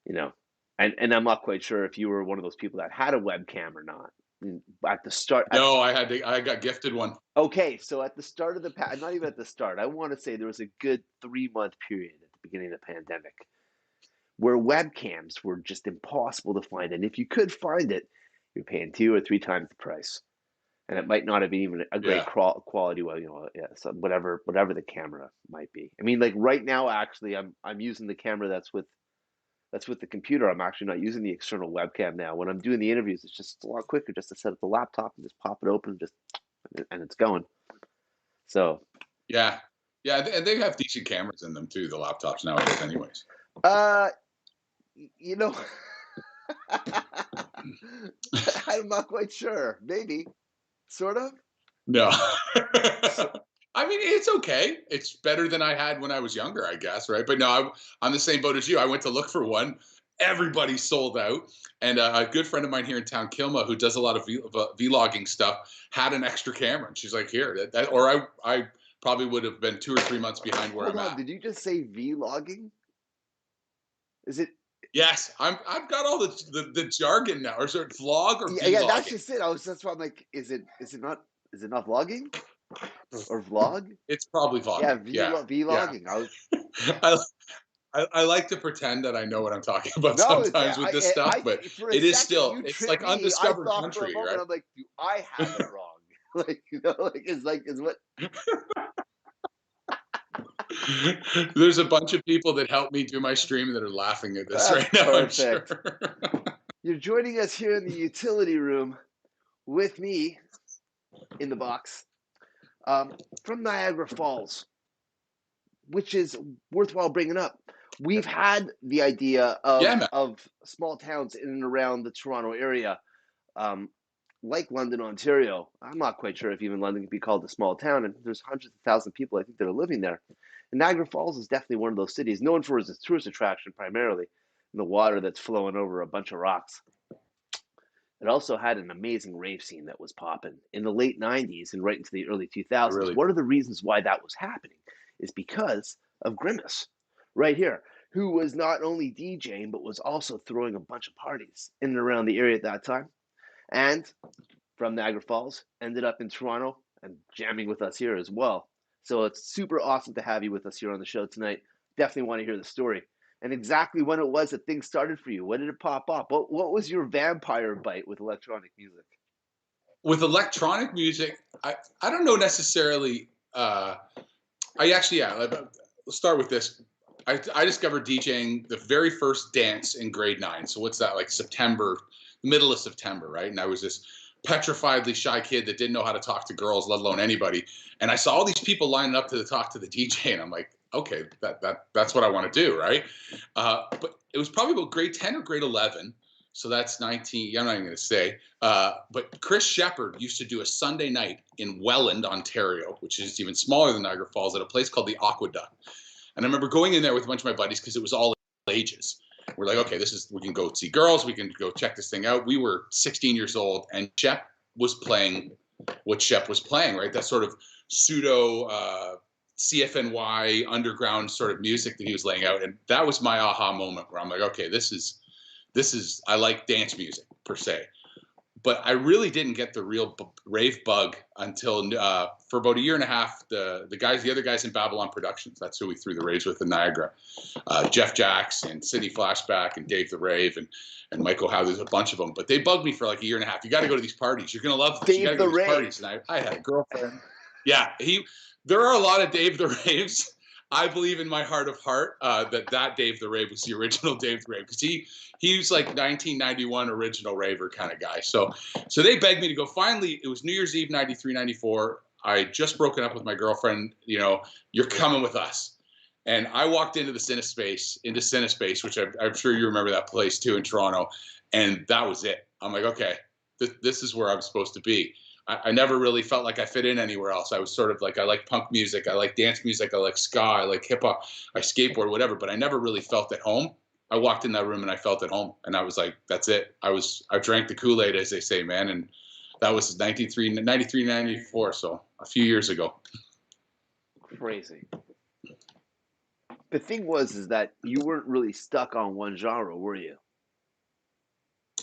you know. And I'm not quite sure if you were one of those people that had a webcam or not. At the start, No, I got gifted one. okay, so at the start of not even at the start, I want to say there was a good 3 month period at the beginning of the pandemic where webcams were just impossible to find. And if you could find it, you're paying 2 or 3 times the price. And it might not have been even a great Yeah. quality, well, yeah, so whatever the camera might be. I mean, like right now, actually, I'm using the camera that's with the computer. I'm actually not using the external webcam now. When I'm doing the interviews, it's just a lot quicker just to set up the laptop and just pop it open, and it's going. So, Yeah. Yeah, and they have decent cameras in them too, the laptops nowadays anyways. uh, you know, I'm not quite sure. Maybe, sort of. No. So, I mean, it's okay. It's better than I had when I was younger, I guess, right? But no, I'm the same boat as you. I went to look for one. Everybody sold out. And a good friend of mine here in town, Kilma, who does a lot of vlogging stuff, had an extra camera. And she's like, here, or I probably would have been 2 or 3 months behind where hold I'm on. at. Did you just say vlogging? Is it? Yes, I've got all the jargon now. Or is it vlog or Yeah, yeah. That's vlogging? just it. That's why I'm like, is it not vlogging or vlog? It's probably Yeah, vlogging. Yeah, yeah. vlogging. I was I, I like to pretend that I know what I'm talking about no. It's sometimes with this stuff, but for a it is second still, you it's tricked like me. I undiscovered thought for a country, moment right? I'm like, do I have it wrong? Is what? There's a bunch of people that help me do my stream that are laughing at this That's right now, I'm perfect. sure. You're joining us here in the utility room with me in the box from Niagara Falls, which is worthwhile bringing up. We've had the idea Yeah, of man. of small towns in and around the Toronto area, um, like London, Ontario. I'm not quite sure if even London can be called a small town, and there's hundreds of thousands of people I think that are living there. And Niagara Falls is definitely one of those cities, known for its tourist attraction primarily, and the water that's flowing over a bunch of rocks. It also had an amazing rave scene that was popping in the late 90s and right into the early I 2000s. really, One of the reasons why that was happening is because of Grimace, right here, who was not only DJing, but was also throwing a bunch of parties in and around the area at that time. And from Niagara Falls, ended up in Toronto and jamming with us here as well. So it's super awesome to have you with us here on the show tonight. Definitely want to hear the story and exactly when it was that things started for you. When did it pop up? What was your vampire bite with electronic music? with electronic music, I don't know necessarily. I actually, yeah, let's start with this. I discovered DJing the very first dance in grade 9. So what's that, like September, the middle of September, right? And I was this petrifiedly shy kid that didn't know how to talk to girls, let alone anybody. And I saw all these people lining up to talk to the DJ, and I'm like, okay, that's what I want to do, right? But it was probably about grade 10 or grade 11. So that's 19. I'm not even going to say. But Chris Shepard used to do a Sunday night in Welland, Ontario, which is even smaller than Niagara Falls, at a place called the Aqueduct. And I remember going in there with a bunch of my buddies because it was all ages. We're like, okay, we can go see girls. We can go check this thing out. We were 16 years old, and Shep was playing what Shep was playing, right? That sort of pseudo CFNY underground sort of music that he was laying out. And that was my aha moment where I'm like, okay, I like dance music per se, but I really didn't get the real rave bug until for about a year and a half. The other guys in Babylon Productions, that's who we threw the raves with in Niagara. Jeff Jacks and Sydney Flashback and Dave the Rave and Michael Howe. There's a bunch of them, but they bugged me for like a year and a half. You got to go to these parties. You're gonna love this. You got to Dave go the to these Rave. parties. And I had a girlfriend. Yeah, there are a lot of Dave the Raves. I believe in my heart of heart that Dave the Rave was the original Dave the Rave, because he was like 1991 original raver kind of guy. So they begged me to go. Finally, it was New Year's Eve 93, 94. I had just broken up with my girlfriend. You're coming with us. And I walked into Cinespace, which I'm sure you remember that place too in Toronto. And that was it. I'm like, okay, this is where I'm supposed to be. I never really felt like I fit in anywhere else. I was sort of like, I like punk music, I like dance music, I like ska, I like hip hop, I skateboard, whatever, but I never really felt at home. I walked in that room and I felt at home, and I was like, that's it. I drank the Kool-Aid, as they say, man. And that was 93, 94. So a few years ago. Crazy. The thing was is that you weren't really stuck on one genre, were you?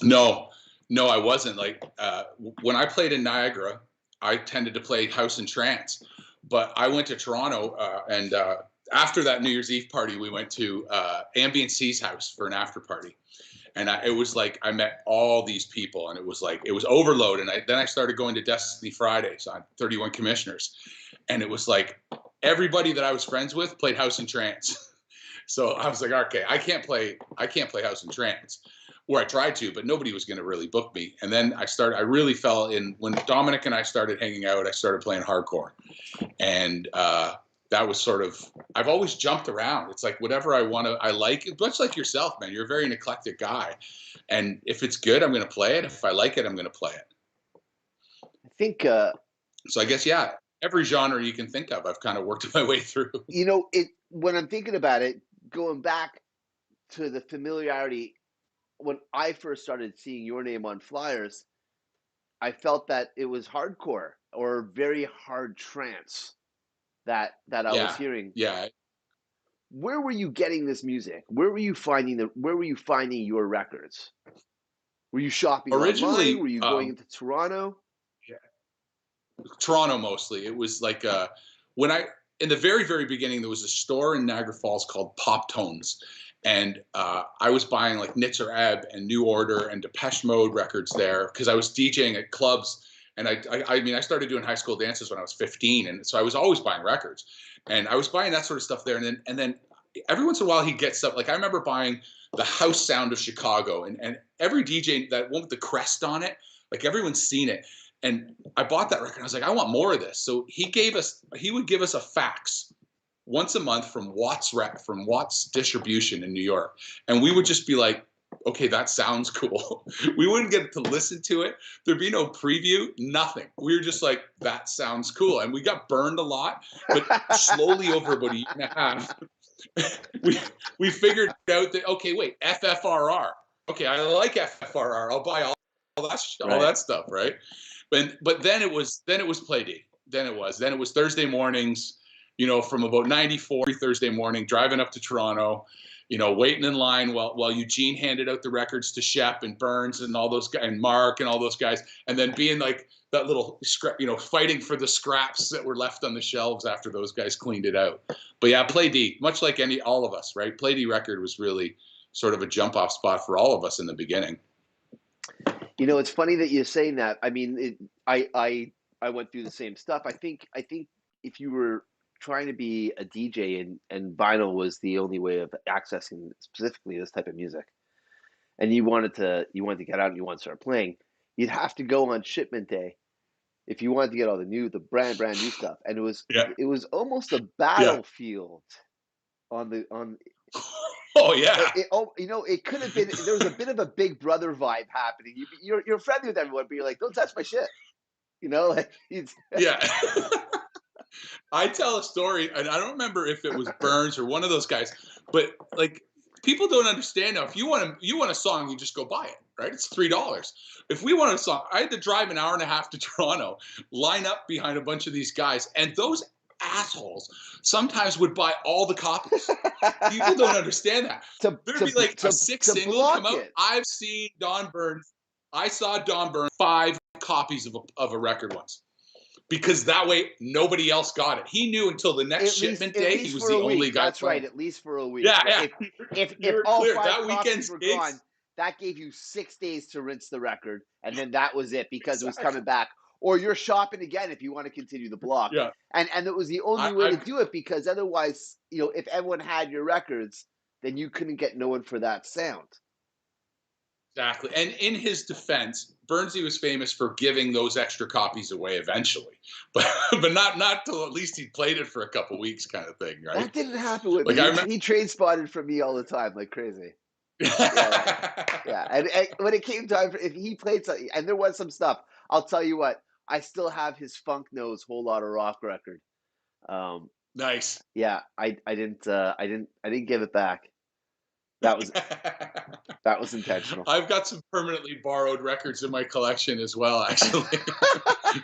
No, no, I wasn't. Like when I played in Niagara, I tended to play house and trance. But I went to Toronto, and after that New Year's Eve party, we went to Ambient C's house for an after party. And it was like I met all these people, and it was like it was overload. And then I started going to Destiny Fridays on 31 Commissioners, and it was like everybody that I was friends with played house and trance. So I was like, okay, I can't play house and trance. Where I tried to, but nobody was going to really book me. And then I really fell in when Dominic and I started hanging out. I started playing hardcore, and that was sort of. I've always jumped around. It's like whatever I want to. I like it, much like yourself, man. You're a very eclectic guy, and if it's good, I'm going to play it. If I like it, I'm going to play it. I think So I guess yeah, every genre you can think of, I've kind of worked my way through. it when I'm thinking about it, going back to the familiarity when I first started seeing your name on flyers, I felt that it was hardcore or very hard trance that I was Yeah, hearing. yeah. Where were you getting this music? Where were you finding your records? Were you shopping online? Originally, Were you going into Toronto? Toronto mostly. It was like when I in the very beginning there was a store in Niagara Falls called Pop Tones, and I was buying like Nitzer Ebb and New Order and Depeche Mode records there because I was DJing at clubs. And I mean, I started doing high school dances when I was 15, and so I was always buying records, and I was buying that sort of stuff there. And then every once in a while he'd get stuff like I remember buying the House Sound of Chicago, and every DJ that one with the crest on it, like everyone's seen it. And I bought that record. I was like, I want more of this. So he would give us a fax once a month from Watts Distribution in New York. And we would just be like, okay, that sounds cool. We wouldn't get to listen to it. There'd be no preview, nothing. We were just like, that sounds cool. And we got burned a lot, but slowly over about a year and a half, we figured out that, okay, wait, FFRR. Okay, I like FFRR. I'll buy all Right. that stuff, right? But then it was Play D. Then it was Thursday mornings, from about 94 Thursday morning, driving up to Toronto, waiting in line while Eugene handed out the records to Shep and Burns and all those guys and Mark and all those guys, and then being like that little scrap, fighting for the scraps that were left on the shelves after those guys cleaned it out. But yeah, Play D, much like all of us, right? Play D record was really sort of a jump off spot for all of us in the beginning. It's funny that you're saying that. I mean, I went through the same stuff. I think if you were trying to be a DJ and vinyl was the only way of accessing specifically this type of music, and you wanted to get out and you wanted to start playing, you'd have to go on shipment day if you wanted to get all the brand new stuff. And Yeah, it was almost a yeah. battlefield on Oh yeah, it could have been. There was a bit of a Big Brother vibe happening. You're friendly with everyone, but you're like, don't touch my shit. Like it's yeah. I tell a story, and I don't remember if it was Burns or one of those guys, but like people don't understand now. If you want a song, you just go buy it, right? It's $3. If we want a song, I had to drive an hour and a half to Toronto, line up behind a bunch of these guys, and those assholes sometimes would buy all the copies. People don't understand that. There'd be like a 6 single come out. It. I've seen Don Burns. I saw Don Burns 5 copies of a record once. Because that way nobody else got it. He knew until the next shipment day he was the only guy. That's right, at least for a week. Yeah, yeah. If all clear. 5 That copies weekend's were gigs, gone, that gave you 6 days to rinse the record, and then that was it because it was coming back. Or you're shopping again if you want to continue the block. Yeah. And it was the only way to do it because otherwise, if everyone had your records, then you couldn't get no one for that sound. Exactly. And in his defense, Burnsy was famous for giving those extra copies away eventually, but not till at least he played it for a couple weeks, kind of thing, right? That didn't happen with me. He trade spotted from me all the time, like crazy. Yeah. And when it came time, if he played something, and there was some stuff, I'll tell you what, I still have his Funk Nose Whole Lotta Rock record. Nice. Yeah, I didn't give it back. That was intentional. I've got some permanently borrowed records in my collection as well, actually,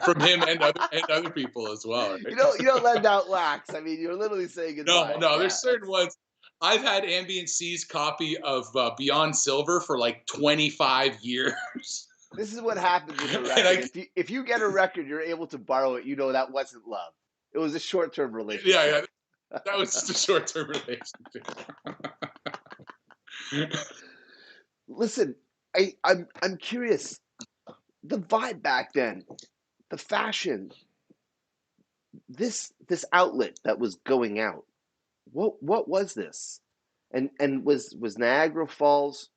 from him and other people as well. Right? You don't lend out wax. I mean, you're literally saying goodbye. No, there's certain ones. I've had Ambient C's copy of Beyond Silver for like 25 years. This is what happens with a And record. If you get a record, you're able to borrow it. You know that wasn't love. It was a short-term yeah, relationship. yeah, that was just a short-term relationship. Listen, I'm curious. The vibe back then, the fashion, this outlet that was going out. What was this? And was Niagara Falls,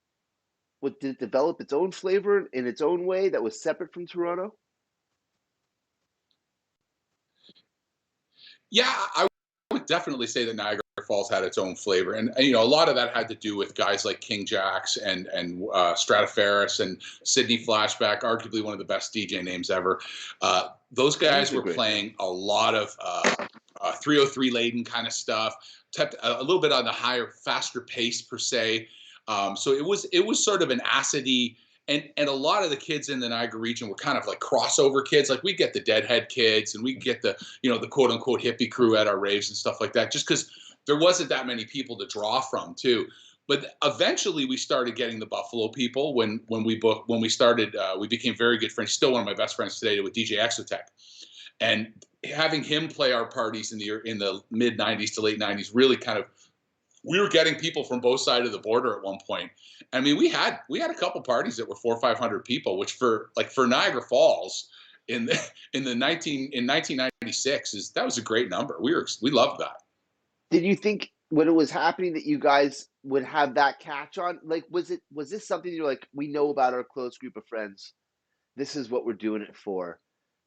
what did it develop its own flavor in its own way that was separate from Toronto? Yeah, I would definitely say that Niagara Falls had its own flavor, and you know, a lot of that had to do with guys like King Jax and Stratiferis and Sydney Flashback, arguably one of the best DJ names ever. Those He's guys a were great name. playing a lot of 303 laden kind of stuff, a little bit on the higher, faster pace per se. So it was sort of an acidy, and a lot of the kids in the Niagara region were kind of like crossover kids. Like we get the Deadhead kids, and we get the the quote unquote hippie crew at our raves and stuff like that. Just because there wasn't that many people to draw from too. But eventually we started getting the Buffalo people when we started. We became very good friends. Still one of my best friends today with DJ Exotech, and having him play our parties in the mid '90s to late '90s really kind of, we were getting people from both sides of the border at one point. I mean, we had a couple parties that were 400 or 500 people, which for Niagara Falls in 1996 that was a great number. We loved that. Did you think when it was happening that you guys would have that catch on? Like, was this something you're like, we know about our close group of friends? This is what we're doing it for.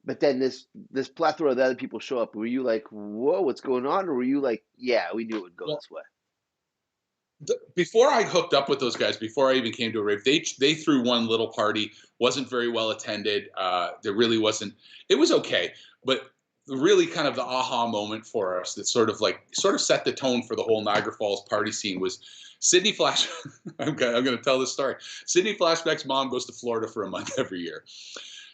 But then this plethora of other people show up. Were you like, whoa, what's going on? Or were you like, yeah, we knew it would go Well, this way? before I hooked up with those guys, before I even came to a rave, they threw one little party, wasn't very well attended. There really wasn't. It was okay, but really kind of the aha moment for us that sort of set the tone for the whole Niagara Falls party scene was Sydney Flash. I'm going to tell this story. Sydney Flashback's mom goes to Florida for a month every year.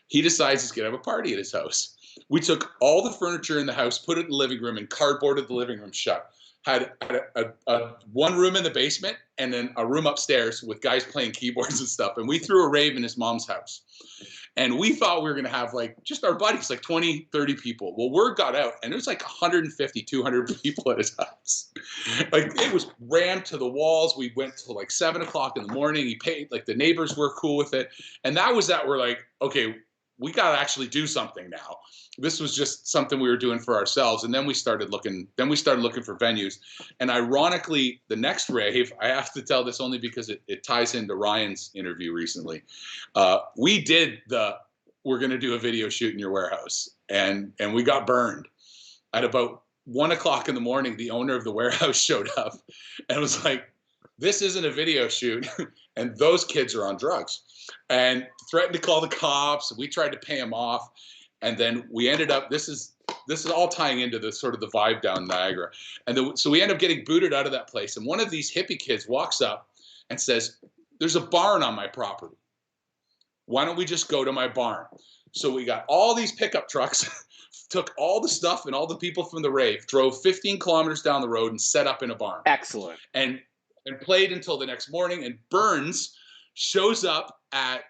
He decides he's going to have a party at his house. We took all the furniture in the house, put it in the living room, and cardboarded the living room shut. Had a one room in the basement and then a room upstairs with guys playing keyboards and stuff. And we threw a rave in his mom's house. And we thought we were going to have like just our buddies, like 20, 30 people. Well, word got out and it was like 150, 200 people at his house. Like it was rammed to the walls. We went till like 7 o'clock in the morning. He paid, like the neighbors were cool with it. And that was that. We're like, okay, we got to actually do something now. This was just something we were doing for ourselves. And then we started looking for venues. And ironically, the next rave, I have to tell this only because it ties into Ryan's interview recently. We're going to do a video shoot in your warehouse. And we got burned at about 1 o'clock in the morning. The owner of the warehouse showed up and was like, this isn't a video shoot. And those kids are on drugs, and threatened to call the cops. We tried to pay him off. And then we ended up, this is all tying into the sort of the vibe down Niagara. So we end up getting booted out of that place. And one of these hippie kids walks up and says, there's a barn on my property. Why don't we just go to my barn? So we got all these pickup trucks, took all the stuff and all the people from the rave, drove 15 kilometers down the road and set up in a barn. Excellent. And played until the next morning. And Burns shows up at,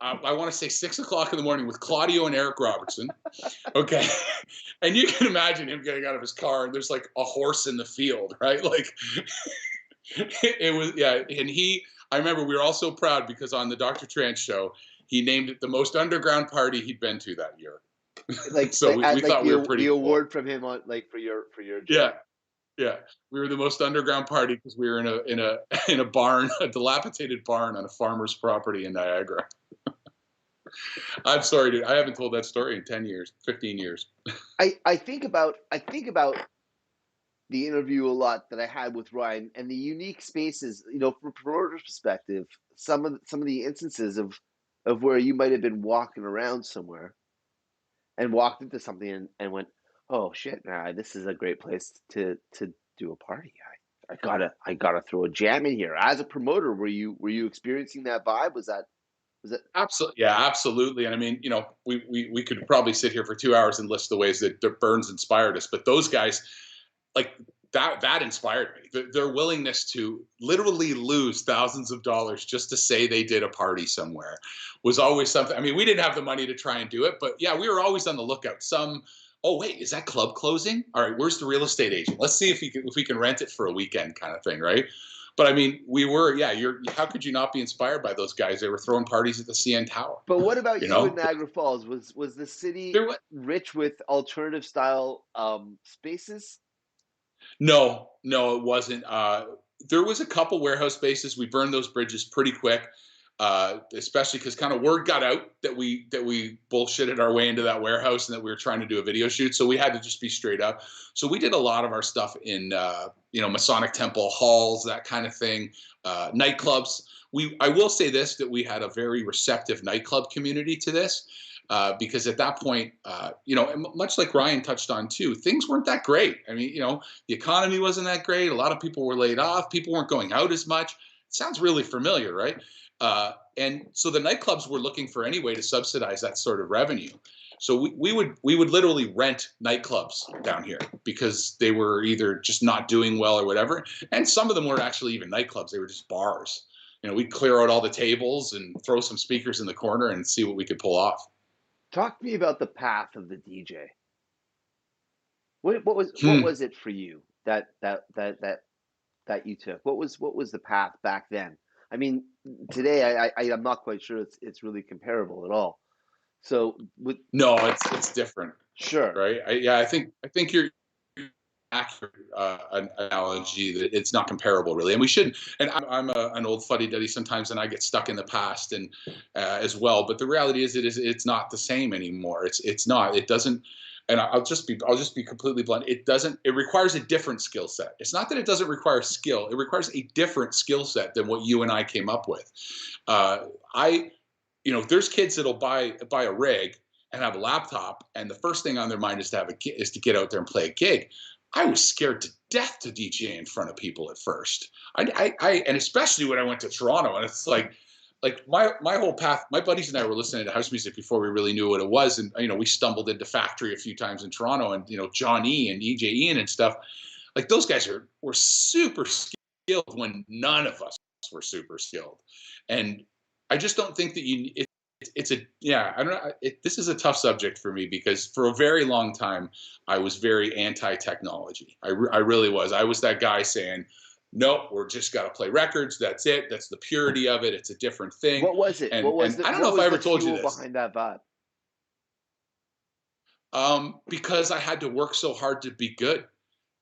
I want to say 6 o'clock in the morning with Claudio and Eric Robertson. Okay. And you can imagine him getting out of his car and there's like a horse in the field, right? Like it was, yeah. And I remember we were all so proud because on the Dr. Trance show, he named it the most underground party he'd been to that year. Like, so we thought we were pretty the cool. Award from him on like for your yeah. Yeah, we were the most underground party because we were in a barn, a dilapidated barn on a farmer's property in Niagara. I'm sorry, dude. I haven't told that story in 10 years, 15 years. I think about the interview a lot that I had with Ryan and the unique spaces, from a promoter's perspective, some of the instances of where you might have been walking around somewhere and walked into something and went, oh shit, nah, this is a great place to do a party. I gotta throw a jam in here. As a promoter, were you experiencing that vibe? Was that Absolutely, yeah, absolutely. And I mean, we could probably sit here for 2 hours and list the ways that Burns inspired us, but those guys, like that inspired me. Their willingness to literally lose thousands of dollars just to say they did a party somewhere was always something. I mean, we didn't have the money to try and do it, but yeah, we were always on the lookout. Oh wait, is that club closing? All right, where's the real estate agent? Let's see if we can rent it for a weekend, kind of thing, right? But I mean, we were, yeah. How could you not be inspired by those guys? They were throwing parties at the CN Tower. But what about You you in know, Niagara Falls? Was the city there was rich with alternative style spaces? no, it wasn't. There was a couple warehouse spaces. We burned those bridges pretty quick, especially because kind of word got out that we bullshitted our way into that warehouse and that we were trying to do a video shoot. So we had to just be straight up. So we did a lot of our stuff in Masonic Temple halls, that kind of thing, nightclubs. I will say this, that we had a very receptive nightclub community to this. Because at that point, much like Ryan touched on too, things weren't that great. I mean, the economy wasn't that great. A lot of people were laid off. People weren't going out as much. It sounds really familiar, right? And so the nightclubs were looking for any way to subsidize that sort of revenue. So we would literally rent nightclubs down here because they were either just not doing well or whatever. And some of them weren't actually even nightclubs; they were just bars. We'd clear out all the tables and throw some speakers in the corner and see what we could pull off. Talk to me about the path of the DJ. What Hmm. was it for you that you took? What was the path back then? I mean, today I'm not quite sure it's really comparable at all. So with No, it's different, sure, right? I think you're accurate an analogy that it's not comparable really, and we shouldn't. And I'm an old fuddy duddy sometimes, and I get stuck in the past and as well. But the reality is, it's not the same anymore. It's not. It doesn't. And I'll just be completely blunt. It doesn't. It requires a different skill set. It's not that it doesn't require skill. It requires a different skill set than what you and I came up with. I there's kids that'll buy a rig and have a laptop, and the first thing on their mind is to get out there and play a gig. I was scared to death to DJ in front of people at first. And especially when I went to Toronto, and it's like my whole path. My buddies and I were listening to house music before we really knew what it was, and we stumbled into Factory a few times in Toronto, and John E and EJ Ian and stuff. Like those guys were super skilled when none of us were super skilled, and I just don't think that it's a yeah I don't know this is a tough subject for me because for a very long time I was very anti-technology. I really was. I was that guy saying, nope, we're just got to play records, that's it, that's the purity of it, it's a different thing. what was it? and and I don't know What if I was ever the told you fuel this. behind that vibe? Because I had to work so hard to be good,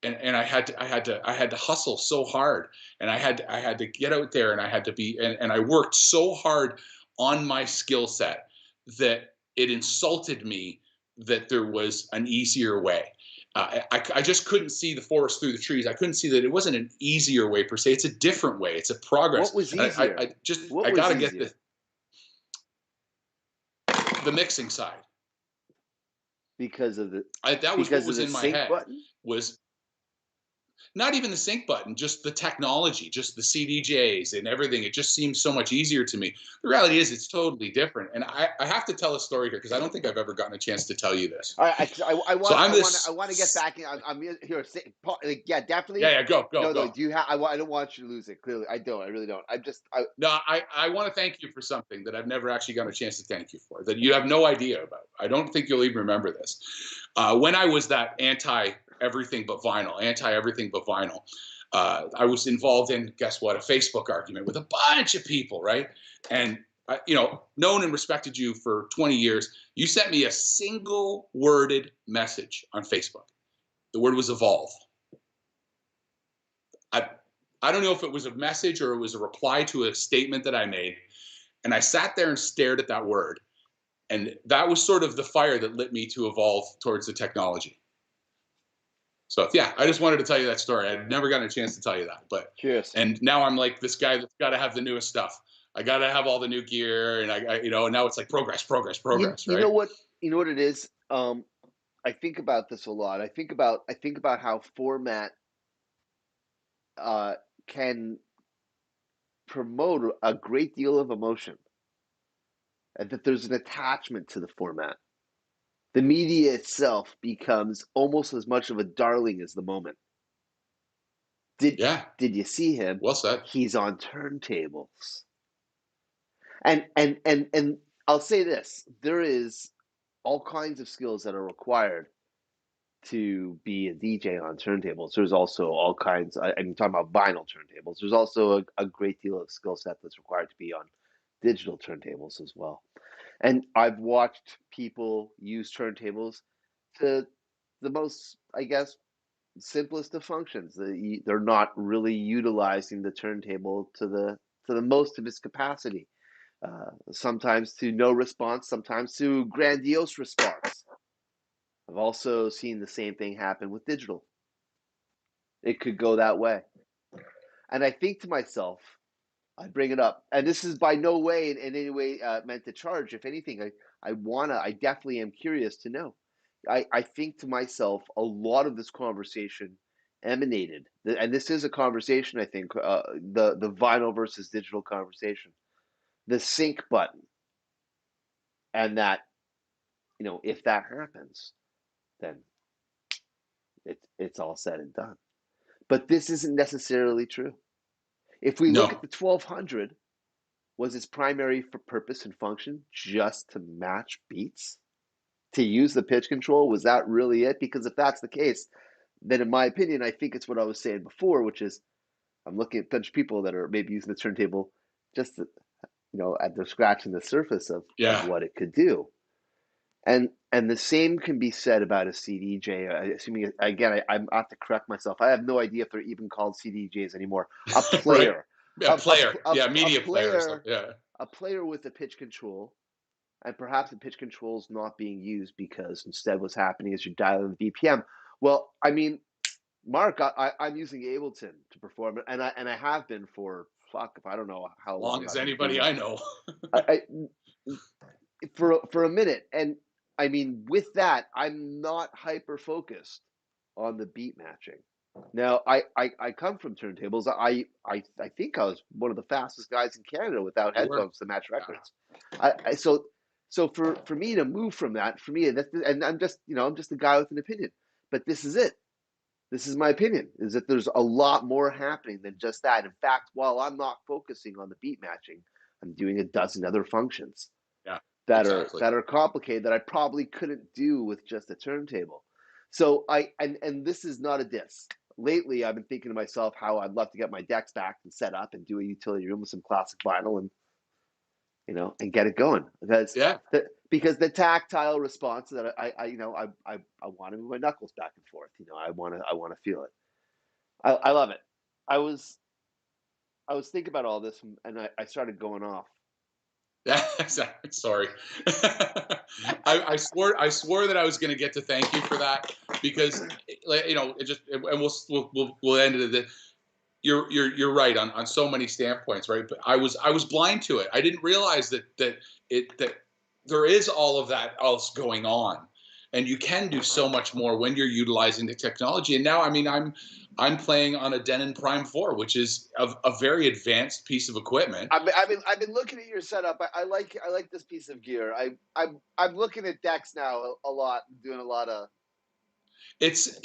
and I had to hustle so hard, and I had to get out there, and I had to be, and I worked so hard on my skill set that it insulted me that there was an easier way. I just couldn't see the forest through the trees. I couldn't see that it wasn't an easier way per se. It's a different way. It's a What was progress. And easier? What I was got to get easier? the mixing side. Because of the That was what because of was the in my sync head. button? Was not even the sync button, just the technology, just the CDJs and everything. It just seems so much easier to me. The reality is it's totally different. And I have to tell a story here because I don't think I've ever gotten a chance to tell you this. All right, 'cause I So want I'm I this. want to get back in. I'm here. Like, yeah, Yeah, definitely. yeah, go, go, No. go. Do you have? I don't want you to lose it. Clearly, I don't. I really don't. I'm just. No, I want to thank you for something that I've never actually gotten a chance to thank you for, that you have no idea about. I don't think you'll even remember this. When I was that anti everything but vinyl, I was involved in, guess what, a Facebook argument with a bunch of people, right? And known and respected you for 20 years. You sent me a single worded message on Facebook. The word was evolve. I I don't know if it was a message or it was a reply to a statement that I made. And I sat there and stared at that word. And that was sort of the fire that lit me to evolve towards the technology. So yeah, I just wanted to tell you that story. I'd never gotten a chance to tell you that, Cheers. and now I'm like this guy that's got to have the newest stuff. I got to have all the new gear, and and now it's like progress, progress, progress, You right? know what? You know what it is. I think about this a lot. I think about how format uh can promote a great deal of emotion, and that there's an attachment to the format. The media itself becomes almost as much of a darling as the moment. Did Yeah. did you see him? Well said. He's on turntables. And I'll say this, there is all kinds of skills that are required to be a DJ on turntables. There's also all kinds, I'm talking about vinyl turntables. There's also a great deal of skill set that's required to be on digital turntables as well. And I've watched people use turntables to the most, I guess, simplest of functions. They're not really utilizing the turntable to the most of its capacity. Sometimes to no response, sometimes to grandiose response. I've also seen the same thing happen with digital. It could go that way. And I think to myself, I bring it up, and this is by no way in any way meant to charge. If anything, I definitely am curious to know. I think to myself, a lot of this conversation emanated, and this is a conversation. I think the vinyl versus digital conversation, the sync button, and that if that happens, then it's all said and done. But this isn't necessarily true. If we look at No. the 1200, was its primary purpose and function just to match beats? To use the pitch control? Was that really it? Because if that's the case, then in my opinion, I think it's what I was saying before, which is I'm looking at a bunch of people that are maybe using the turntable just to, at they're scratching the surface of Yeah. what it could do. And the same can be said about a CDJ. Assuming again, I have to correct myself. I have no idea if they're even called CDJs anymore. A Right. player, Yeah. Player. Yeah. a Media player. So, player, yeah. a player with a pitch control, and perhaps the pitch control is not being used because instead what's happening is you're dialing the BPM. Well, I mean, Mark, I'm using Ableton to perform it, and I have been for fuck if I don't know how Long long as I've been anybody doing it. I know. I for a minute, and I mean with that, I'm not hyper focused on the beat matching. Now, I come from turntables. I think I was one of the fastest guys in Canada without You were. headphones to match Yeah. records. So for me to move from that, for me, and I'm just I'm just a guy with an opinion, but this is it. This is my opinion: is that there's a lot more happening than just that. In fact, while I'm not focusing on the beat matching, I'm doing a dozen other functions Yeah. that are Exactly. that are complicated that I probably couldn't do with just a turntable. So and this is not a diss. Lately, I've been thinking to myself how I'd love to get my decks back and set up and do a utility room with some classic vinyl and and get it going Yeah. because the tactile response that I want to move my knuckles back and forth. I want to feel it. I love it. I was I was thinking about all this and I started going off. Yeah, exactly. Sorry. I swore that I was going to get to thank you for that because like, it just and we'll end it. You're right on so many standpoints, right? But I was blind to it. I didn't realize that there is all of that else going on, and you can do so much more when you're utilizing the technology. And now, I mean, I'm playing on a Denon Prime 4, which is a very advanced piece of equipment. I've been looking at your setup. I like this piece of gear. I'm looking at decks now a lot, doing a lot of It's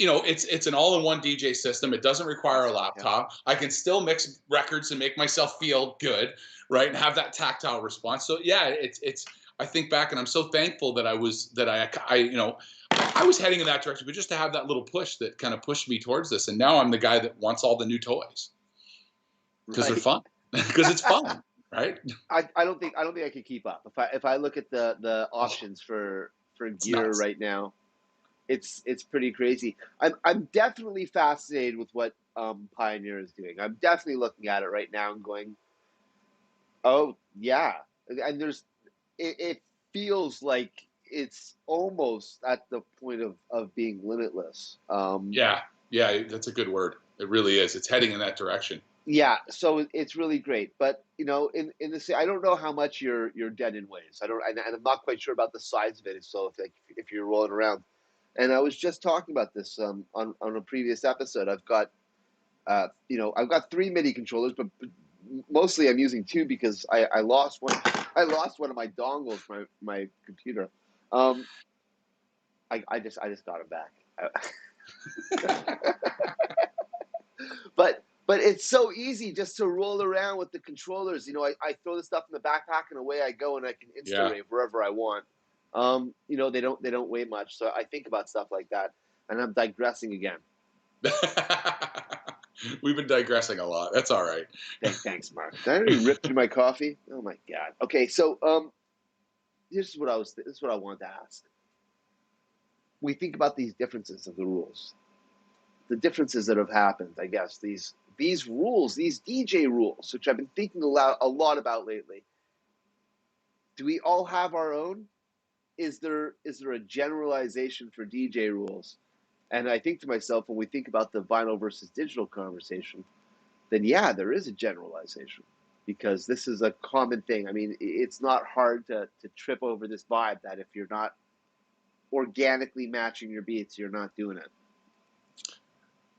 an all-in-one DJ system. It doesn't require a awesome. Yeah. laptop. I can still mix records and make myself feel good, right? And have that tactile response. So yeah, it's I think back and I'm so thankful that I was heading in that direction, but just to have that little push that kind of pushed me towards this. And now I'm the guy that wants all the new toys because they're Right. fun. Because it's fun, right? I don't think I could keep up. If I look at the Oh, options for it's gear nuts. right now, it's pretty crazy. I'm definitely fascinated with what Pioneer is doing. I'm definitely looking at it right now and going, oh yeah. And it feels like it's almost at the point of being limitless. Yeah, yeah, that's a good word. It really is. It's heading in that direction. Yeah, so it's really great. But in the I don't know how much your Denon weighs. I don't, and I'm not quite sure about the size of it. So if you're rolling around, and I was just talking about this on a previous episode. I've got three MIDI controllers, but mostly I'm using two because I lost one. I lost one of my dongles, my computer. Um, I just got it back. but it's so easy just to roll around with the controllers. I throw the stuff in the backpack and away I go, and I can insta Yeah. rave wherever I want. They don't weigh much, so I think about stuff like that, and I'm digressing again. We've been digressing a lot. That's all right. Thanks, Mark. Did I already rip through my coffee? Oh my god. Okay, so this is what I wanted to ask. We think about these differences of the rules, the differences that have happened. I guess these rules, these DJ rules, which I've been thinking a lot about lately. Do we all have our own? Is there a generalization for DJ rules? And I think to myself, when we think about the vinyl versus digital conversation, then yeah, there is a generalization, because this is a common thing. I mean, it's not hard to trip over this vibe that if you're not organically matching your beats, you're not doing it.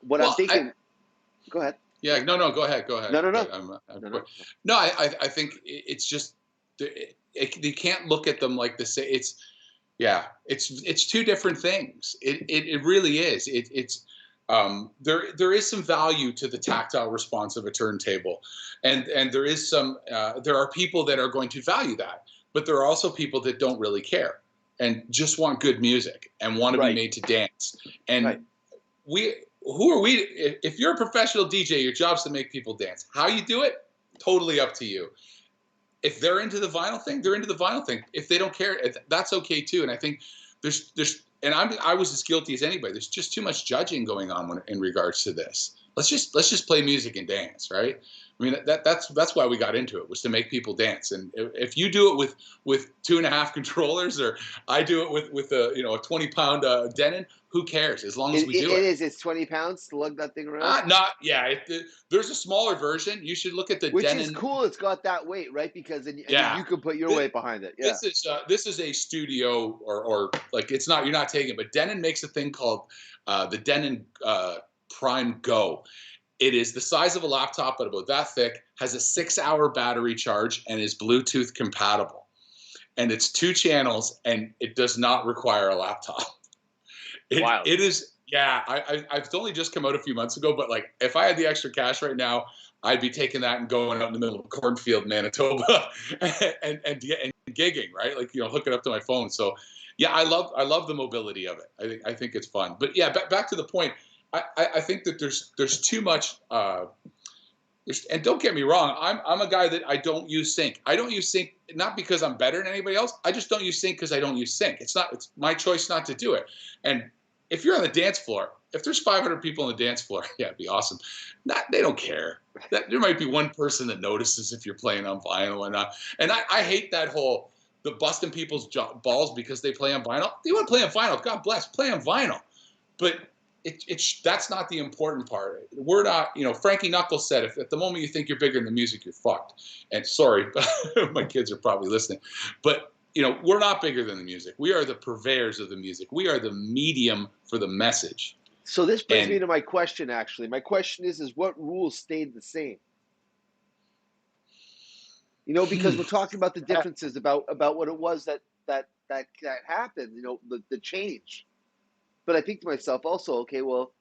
What I'm Well, thinking, go ahead. yeah, no, go ahead, go ahead. No, no, Go no, ahead. no, no. No, I think it's just you can't look at them like the same. It's two different things. It really is. There is some value to the tactile response of a turntable, and there are people that are going to value that, but there are also people that don't really care and just want good music and want to be Right, made to dance. And right. who are we? If you're a professional DJ, your job's to make people dance. How you do it, totally up to you. If they're into the vinyl thing, they're into the vinyl thing. If they don't care, that's okay too. And I think and I was as guilty as anybody. There's just too much judging going on in regards to this. Let's just play music and dance, right? I mean, that's why we got into it, was to make people dance. And if you do it with 2.5 controllers, or I do it with a 20-pound Denon, who cares? As long as we do it. It's 20 pounds to lug that thing around. Not yeah. There's a smaller version. You should look at the Which is Denon. cool. It's got that weight, right? Because then Yeah. you can put your weight behind it. Yeah. This is a studio, or like, it's not, you're not taking it, but Denon makes a thing called the Denon Prime Go. It is the size of a laptop, but about that thick, has a 6-hour battery charge, and is Bluetooth compatible. And it's 2 channels, and it does not require a laptop. Wow. It is, yeah. I've only just come out a few months ago, but like, if I had the extra cash right now, I'd be taking that and going out in the middle of a cornfield, Manitoba, and gigging, right? Like, hook it up to my phone. So, yeah, I love the mobility of it. I think it's fun. But yeah, back to the point. I think that there's too much. And don't get me wrong, I'm a guy that I don't use sync. I don't use sync not because I'm better than anybody else. I just don't use sync because I don't use sync. It's my choice not to do it. And if you're on the dance floor, if there's 500 people on the dance floor, yeah, it'd be awesome. They don't care. There might be one person that notices if you're playing on vinyl or not. And I hate that whole the busting people's balls because they play on vinyl. If you want to play on vinyl, God bless, play on vinyl. But that's not the important part. We're not, Frankie Knuckles said, if at the moment you think you're bigger than the music, you're fucked. And sorry, my kids are probably listening, but we're not bigger than the music. We are the purveyors of the music. We are the medium for the message. So this brings me to my question, actually. My question is what rules stayed the same? Because we're talking about the differences about what it was that happened, the change. But I think to myself also, okay, well,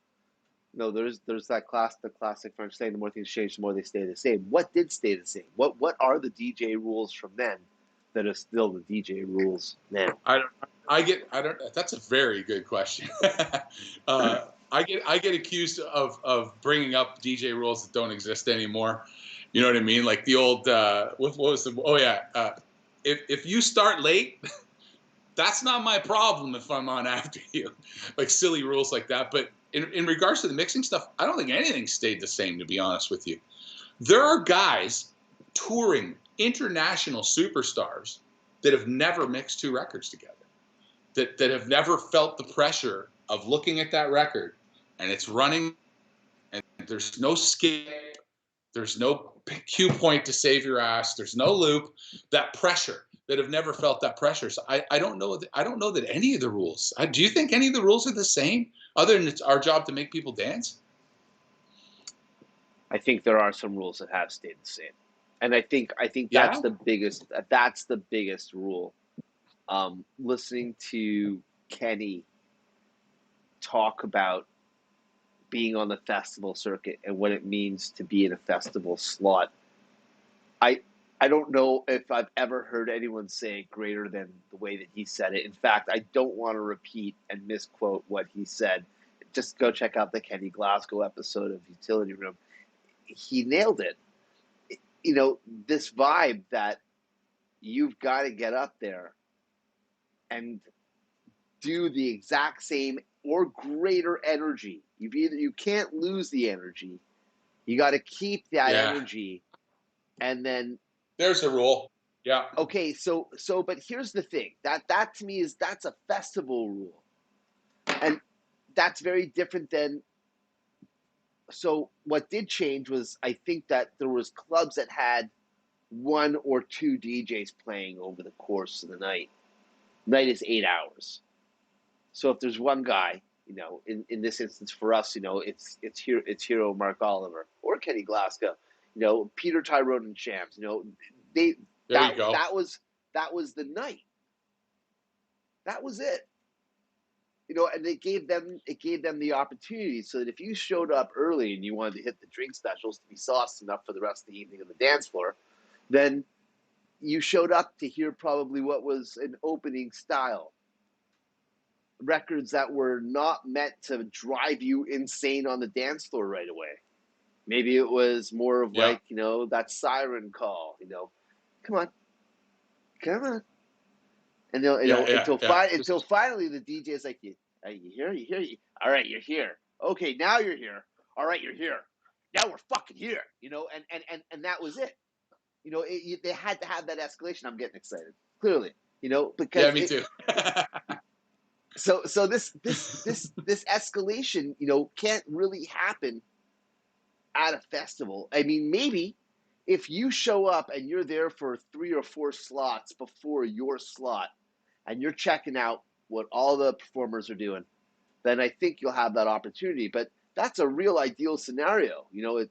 there's the classic French saying, the more things change, the more they stay the same. What did stay the same? What are the DJ rules from then that are still the DJ rules now? That's a very good question. I get accused of bringing up DJ rules that don't exist anymore. You know what I mean? Like the old, what was the, oh yeah, if you start late, that's not my problem if I'm on after you. Like silly rules like that. But in regards to the mixing stuff, I don't think anything stayed the same, to be honest with you. There are guys touring international superstars that have never mixed 2 records together, that have never felt the pressure of looking at that record and it's running and there's no skip, there's no cue point to save your ass, there's no loop, that pressure, that have never felt that pressure. So I don't know that any of the rules. Do you think any of the rules are the same, other than it's our job to make people dance? I think there are some rules that have stayed the same, and I think Yeah. that's the biggest rule. Listening to Kenny talk about being on the festival circuit and what it means to be in a festival slot. I I don't know if I've ever heard anyone say it greater than the way that he said it. In fact, I don't want to repeat and misquote what he said. Just go check out the Kenny Glasgow episode of Utility Room. He nailed it. You know, this vibe that you've got to get up there and do the exact same or greater energy. You can't lose the energy. You got to keep that Yeah. energy, and then There's the rule. Yeah. okay. But here's the thing that to me that's a festival rule, and that's very different than. So what did change was I think that there was clubs that had one or two DJs playing over the course of the night. Night is 8 hours. So if there's one guy, you know, in this instance for us, you know, it's Hero Mark Oliver or Kenny Glasgow, you know, Peter Tyrone and Shams, you know, they There you go. that was the night. That was it. You know, and it gave them the opportunity so that if you showed up early and you wanted to hit the drink specials to be sauced enough for the rest of the evening on the dance floor, then you showed up to hear probably what was an opening style. Records that were not meant to drive you insane on the dance floor right away. Maybe it was more of Yeah. like, you know, that siren call, you know, come on, come on. And they'll, you Yeah. know, Yeah. Yeah. until finally the DJ is like, you here, all right, you're here. Okay, now you're here. All right, you're here. Now we're fucking here, you know, and that was it. You know, they had to have that escalation. I'm getting excited, clearly, you know, Yeah. because Me too. so this escalation, you know, can't really happen at a festival. I mean, maybe if you show up and you're there for 3 or 4 slots before your slot and you're checking out what all the performers are doing, then I think you'll have that opportunity. But that's a real ideal scenario. You know, I'm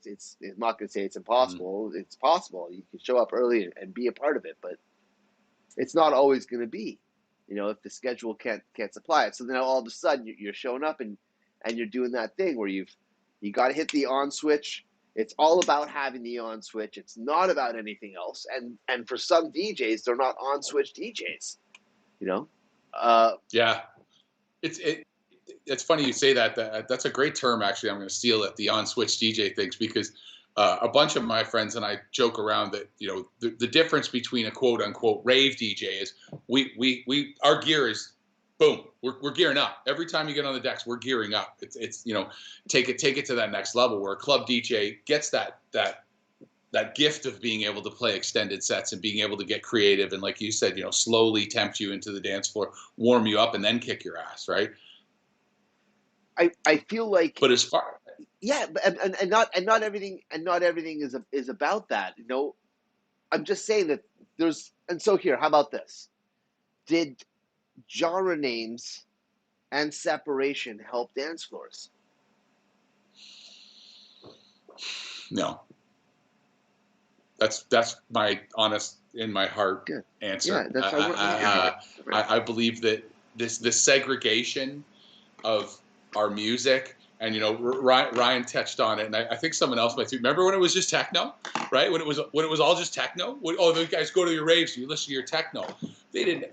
not going to say it's Mhm. impossible. It's possible. You can show up early and be a part of it, but it's not always going to be. You know, if the schedule can't supply it. So then all of a sudden you're showing up and you're doing that thing where you got to hit the on switch. It's all about having the on switch. It's not about anything else. And for some DJs, they're not on switch DJs. You know, Yeah. It. It's funny you say that. That's a great term. Actually, I'm going to steal it. The on switch DJ things because a bunch of my friends and I joke around that the difference between a quote unquote rave DJ is we our gear is boom, we're gearing up every time you get on the decks, we're gearing up. It's take it to that next level where a club DJ gets that gift of being able to play extended sets and being able to get creative and like you said, slowly tempt you into the dance floor, warm you up, and then kick your ass, right? I feel like But as far yeah, and not everything is about that. You know, I'm just saying that there's and so here. How about this? Did genre names and separation help dance floors? no, that's my honest in my heart Good. answer. Yeah, that's I want your heart. Right. I believe that this segregation of our music. And Ryan touched on it, and I think someone else might too. Remember when it was just techno, right? When it was all just techno. Those guys go to your raves, you listen to your techno. They didn't,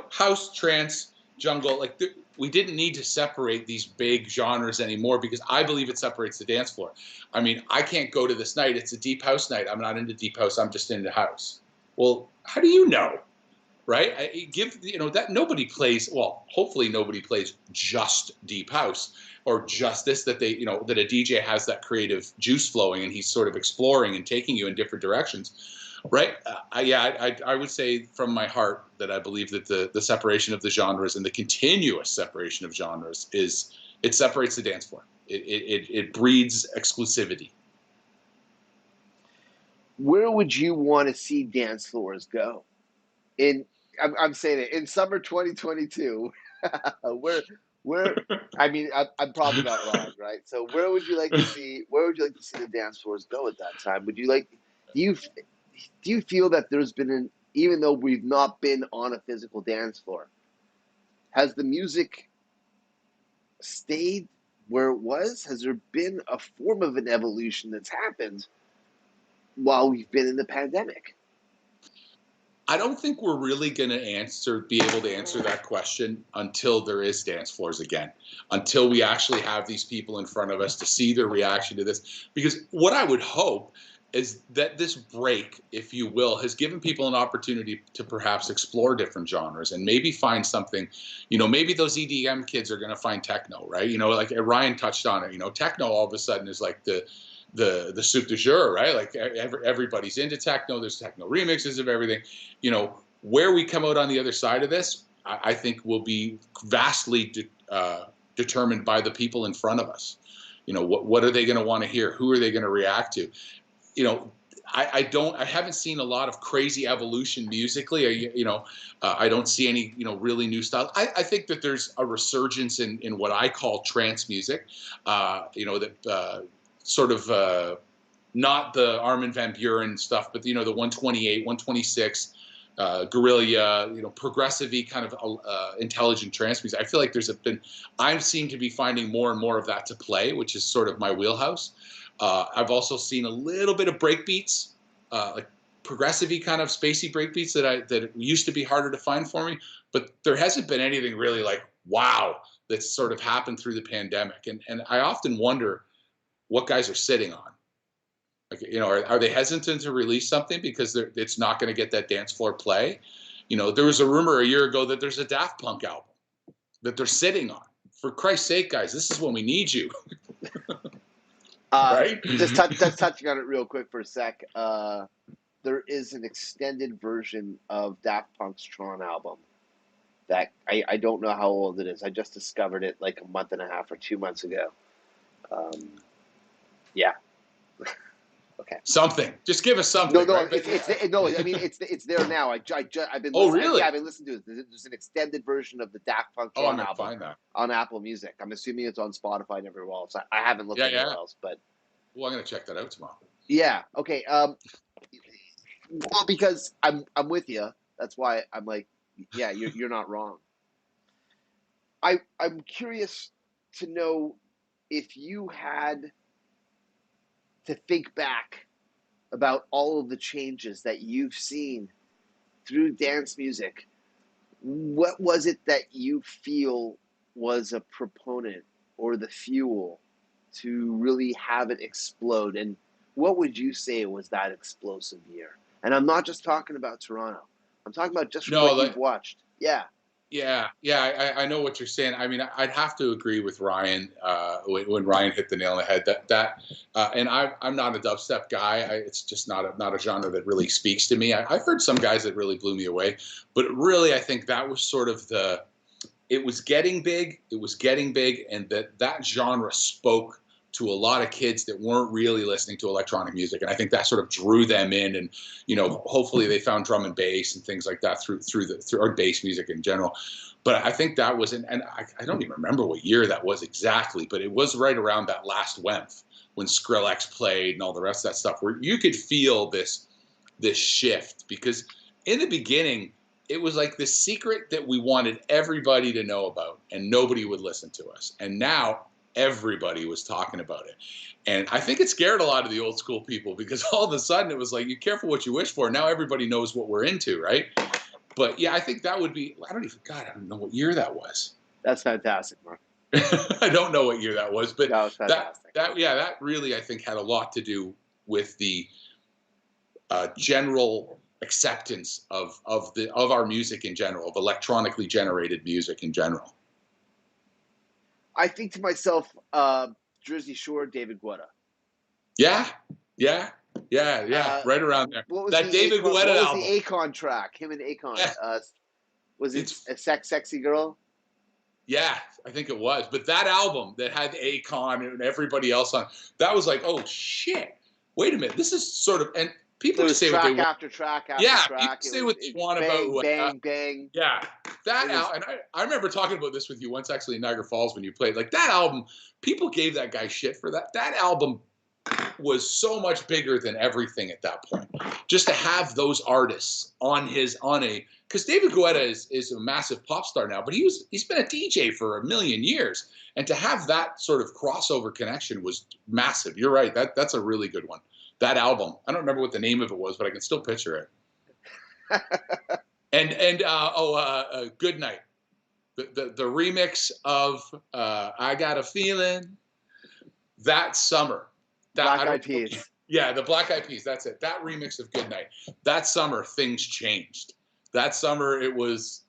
house, trance, jungle. Like we didn't need to separate these big genres anymore because I believe it separates the dance floor. I mean, I can't go to this night. It's a deep house night. I'm not into deep house. I'm just into house. Well, how do you know? Right? That nobody plays. Well, hopefully nobody plays just deep house or just this. That that a DJ has that creative juice flowing and he's sort of exploring and taking you in different directions, right? I would say from my heart that I believe that the separation of the genres and the continuous separation of genres it separates the dance floor. It breeds exclusivity. Where would you want to see dance floors go? I'm saying it in summer 2022. where I mean I'm probably not wrong, right? So where would you like to see the dance floors go at that time? Would you like do you feel that there's been even though we've not been on a physical dance floor, has the music stayed where it was? Has there been a form of an evolution that's happened while we've been in the pandemic? I don't think we're really going to be able to answer that question until there is dance floors again, until we actually have these people in front of us to see their reaction to this. Because what I would hope is that this break, if you will, has given people an opportunity to perhaps explore different genres and maybe find something, maybe those EDM kids are going to find techno, right? Like Ryan touched on it, techno all of a sudden is like the soup du jour, right? Like everybody's into techno. There's techno remixes of everything. Where we come out on the other side of this, I think will be vastly determined by the people in front of us. What are they going to want to hear? Who are they going to react to? I haven't seen a lot of crazy evolution musically. I don't see any, really new styles. I think that there's a resurgence in what I call trance music, that sort of not the Armin van Buuren stuff, but the 128, 126, guerrilla, progressive-y kind of intelligent trance music. I feel like I seem to be finding more and more of that to play, which is sort of my wheelhouse. I've also seen a little bit of breakbeats, like progressive-y kind of spacey breakbeats that used to be harder to find for me, but there hasn't been anything really like wow that's sort of happened through the pandemic, and I often wonder what guys are sitting on. Like, are they hesitant to release something because it's not going to get that dance floor play? There was a rumor a year ago that there's a Daft Punk album that they're sitting on. For Christ's sake, guys, this is when we need you. Right? Just touching on it real quick for a sec. There is an extended version of Daft Punk's Tron album that I don't know how old it is. I just discovered it like a month and a half or 2 months ago. Yeah. Okay. Something. Just give us something. No, right? I mean, it's there now. I've been. Oh, really? I've been listening to it. There's an extended version of the Daft Punk Tron album find that on Apple Music. I'm assuming it's on Spotify and everywhere else. I haven't looked anywhere else, but. Well, I'm gonna check that out tomorrow. Yeah. Okay. Well, because I'm with you. That's why I'm like, yeah, you're not wrong. I'm curious to know if you had to think back about all of the changes that you've seen through dance music. What was it that you feel was a proponent or the fuel to really have it explode? And what would you say was that explosive year? And I'm not just talking about Toronto. I'm talking about just what you've watched. Yeah. Yeah, I know what you're saying. I mean, I'd have to agree with Ryan when Ryan hit the nail on the head. And I'm not a dubstep guy. It's just not a genre that really speaks to me. I've heard some guys that really blew me away, but really, I think that was sort of it was getting big. It was getting big, and that genre spoke to a lot of kids that weren't really listening to electronic music, and I think that sort of drew them in, and hopefully they found drum and bass and things like that through or bass music in general. But I think that was, and I don't even remember what year that was exactly, but it was right around that last WEMF when Skrillex played and all the rest of that stuff, where you could feel this shift, because in the beginning it was like the secret that we wanted everybody to know about, and nobody would listen to us, and now everybody was talking about it. And I think it scared a lot of the old school people, because all of a sudden it was like, you careful what you wish for. Now everybody knows what we're into, right? But yeah, I think that would be, I don't know what year that was. That's fantastic, Mark. I don't know what year that was, but that was fantastic. That really, I think, had a lot to do with the general acceptance of our music in general, of electronically generated music in general. I think to myself, Jersey Shore, David Guetta. Yeah. Right around there. What was that David Guetta album? What was the Akon track? Him and Akon. Yeah. Was it a Sexy Girl? Yeah, I think it was. But that album that had Akon and everybody else on, that was like, oh shit! Wait a minute, this is sort of, and people say what they want. After track after track. People say what they want about bang. Yeah, that album. And I remember talking about this with you once, actually, in Niagara Falls when you played. Like that album, people gave that guy shit for that. That album was so much bigger than everything at that point. Just to have those artists on a because David Guetta is a massive pop star now, but he's been a DJ for a million years, and to have that sort of crossover connection was massive. You're right. That's a really good one. That album. I don't remember what the name of it was, but I can still picture it. And Good Night. The remix of I Got a Feeling that summer. Black Eyed Peas. Yeah, the Black Eyed Peas. That's it. That remix of Good Night. That summer, things changed. That summer, it was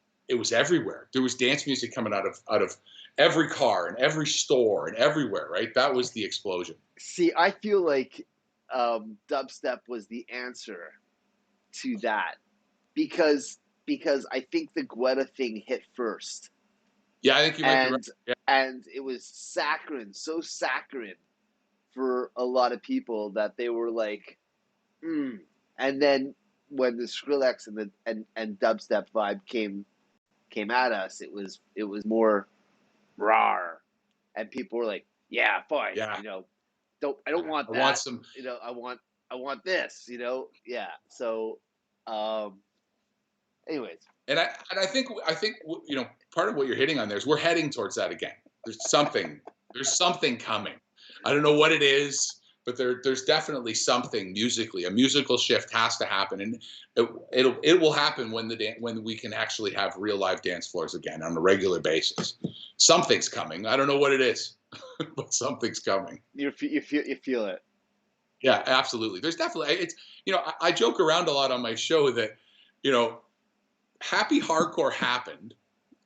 everywhere. There was dance music coming out of every car and every store and everywhere. Right. That was the explosion. See, I feel like dubstep was the answer to that because I think the Guetta thing hit first. Yeah, I think you might be right. Yeah. And it was so saccharine for a lot of people that they were like, And then when the Skrillex and dubstep vibe came at us, it was more rawr, and people were like, yeah, fine, Yeah. I don't want that. I want some, I want this, yeah. So, anyways. And I think part of what you're hitting on there is we're heading towards that again. There's something coming. I don't know what it is, but there's definitely something musically. A musical shift has to happen, and it will happen when we can actually have real live dance floors again on a regular basis. Something's coming. I don't know what it is, but something's coming. You feel it. Yeah, absolutely. There's definitely I joke around a lot on my show that happy hardcore happened,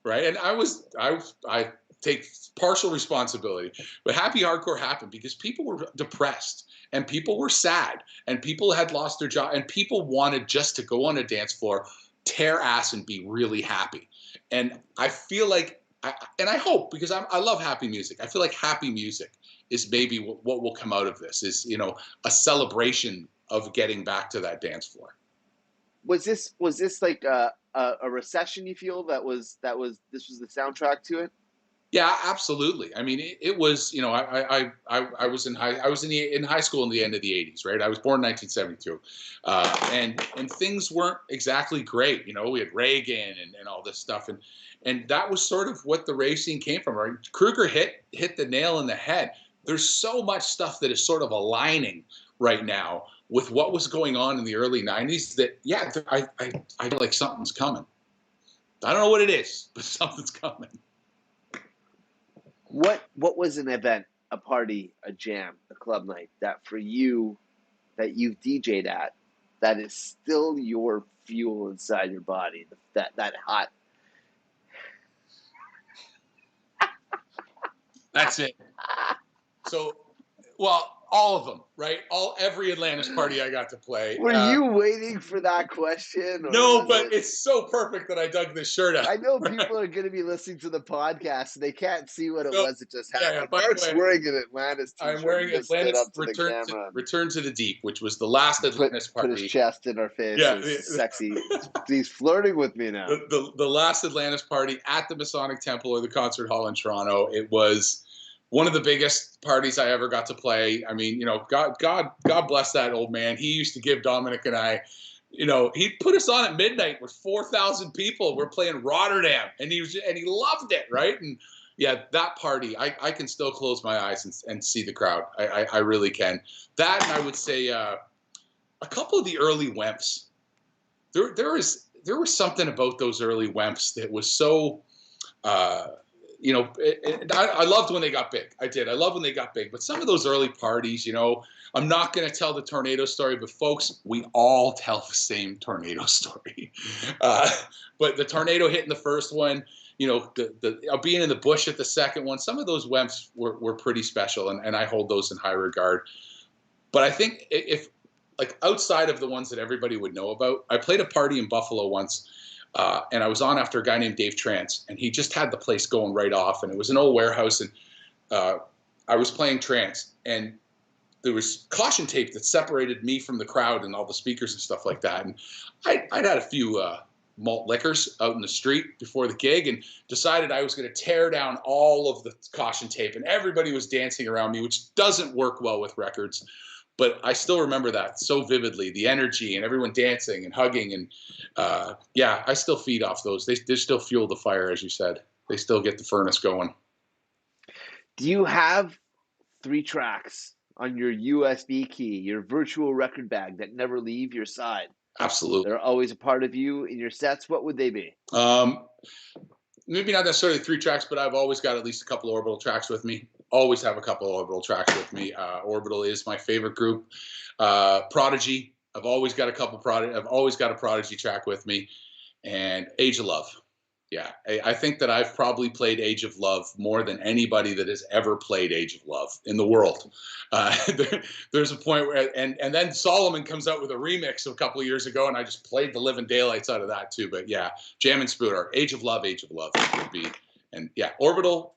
right? And I take partial responsibility, but happy hardcore happened because people were depressed and people were sad and people had lost their job and people wanted just to go on a dance floor, tear ass and be really happy. And I feel like, I hope, because I love happy music. I feel like happy music is maybe what will come out of this is, a celebration of getting back to that dance floor. Was this like a recession? You feel this was the soundtrack to it? Yeah, absolutely. I mean, it was. I was in high school in the end of the '80s, right? I was born in 1972, and things weren't exactly great. We had Reagan and all this stuff, and that was sort of what the rave scene came from. Right? Kruger hit the nail in the head. There's so much stuff that is sort of aligning right now with what was going on in the early '90s. That I feel like something's coming. I don't know what it is, but something's coming. What was an event, a party, a jam, a club night that for you, that you've DJ'd at, that is still your fuel inside your body, that hot? That's it. So, well, all of them, right? Every Atlantis party I got to play. Were you waiting for that question? No, but it's so perfect that I dug this shirt out. I know people are going to be listening to the podcast and they can't see what it was that just happened. Mark's wearing an Atlantis t-shirt. I'm wearing Atlantis Return to the Deep, which was the last Atlantis party. Put his chest in our face. Yeah, sexy. He's flirting with me now. The last Atlantis party at the Masonic Temple or the Concert Hall in Toronto. It was one of the biggest parties I ever got to play. I mean, God bless that old man. He used to give Dominic and I, he'd put us on at midnight with 4,000 people. We're playing Rotterdam, and he loved it, right? And yeah, that party, I can still close my eyes and see the crowd. I really can. That, and I would say a couple of the early Wemps. There was something about those early Wemps that was so. I loved when they got big. I did. I love when they got big. But some of those early parties, I'm not going to tell the tornado story, but folks, we all tell the same tornado story. But the tornado hitting the first one, the being in the bush at the second one, some of those Wemps were pretty special, and I hold those in high regard. But I think if outside of the ones that everybody would know about, I played a party in Buffalo once. And I was on after a guy named Dave Trance, and he just had the place going right off. And it was an old warehouse, and I was playing trance, and there was caution tape that separated me from the crowd and all the speakers and stuff like that. And I'd had a few malt liquors out in the street before the gig, and decided I was going to tear down all of the caution tape, and everybody was dancing around me, which doesn't work well with records. But I still remember that so vividly, the energy and everyone dancing and hugging. And yeah, I still feed off those. They still fuel the fire, as you said. They still get the furnace going. Do you have 3 tracks on your USB key, your virtual record bag that never leave your side? Absolutely. They're always a part of you in your sets. What would they be? Maybe not necessarily 3 tracks, but I've always got at least a couple of Orbital tracks with me. Always have a couple of Orbital tracks with me. Orbital is my favorite group. Prodigy. I've always got a Prodigy track with me, and Age of Love. Yeah, I think that I've probably played Age of Love more than anybody that has ever played Age of Love in the world. There's a point where, and then Solomon comes out with a remix a couple of years ago, and I just played the living daylights out of that too. But yeah, Jam and Spoon are Age of Love would be, and yeah, Orbital,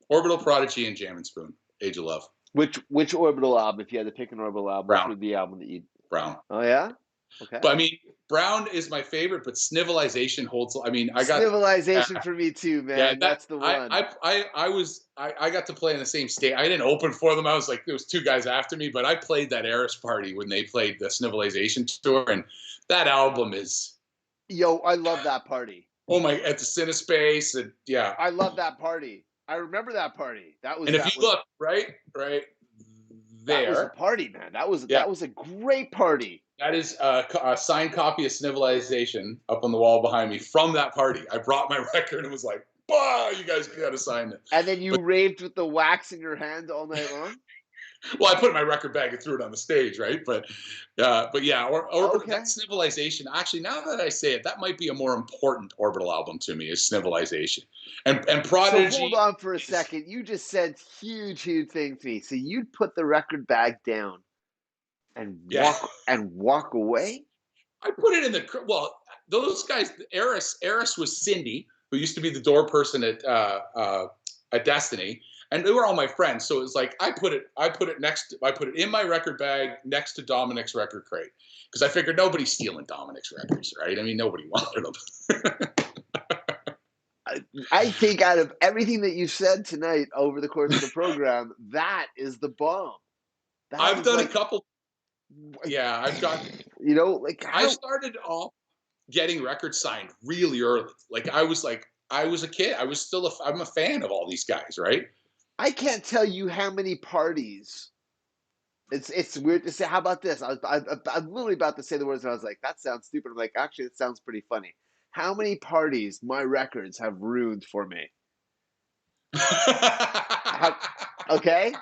Prodigy, and Jam and Spoon, Age of Love. Which Orbital album, if you had to pick an Orbital album, Brown. which would be the album that you'd... Brown. Oh, yeah? Okay. But I mean, Brown is my favorite, but Snivelization holds. I mean, I got Snivelization for me too, man. Yeah, that's the one. I got to play in the same state. I didn't open for them. I was like, there was 2 guys after me, but I played that Eris party when they played the Snivelization tour, and that album is. Yo, I love that party. Oh my! At the Cinespace, and yeah. I love that party. I remember that party. That was. And if you look right there, that was a party, man. That was a great party. That is a signed copy of Snivelization up on the wall behind me from that party. I brought my record and was like, "Bah, you guys got to sign it." And then you raved with the wax in your hand all night long? Well, I put it in my record bag and threw it on the stage, right? But yeah, okay. That Snivelization. Actually, now that I say it, that might be a more important Orbital album to me is Snivelization. And Prodigy. So hold on for a second. You just said huge thing to me. So you'd put the record bag down and walk away? I put it in the those guys. Eris was Cindy, who used to be the door person at Destiny. And they were all my friends, so it was like I put it in my record bag next to Dominic's record crate because I figured nobody's stealing Dominic's records, right? I mean, nobody wanted them. I think out of everything that you said tonight over the course of the program, that is the bomb. I've done a couple. Yeah, I've got. I started off getting records signed really early. Like I was a kid. I'm a fan of all these guys, right? I can't tell you how many parties. It's weird to say. How about this? I'm literally about to say the words, and I was like, "That sounds stupid." I'm like, actually, it sounds pretty funny. How many parties my records have ruined for me? Okay.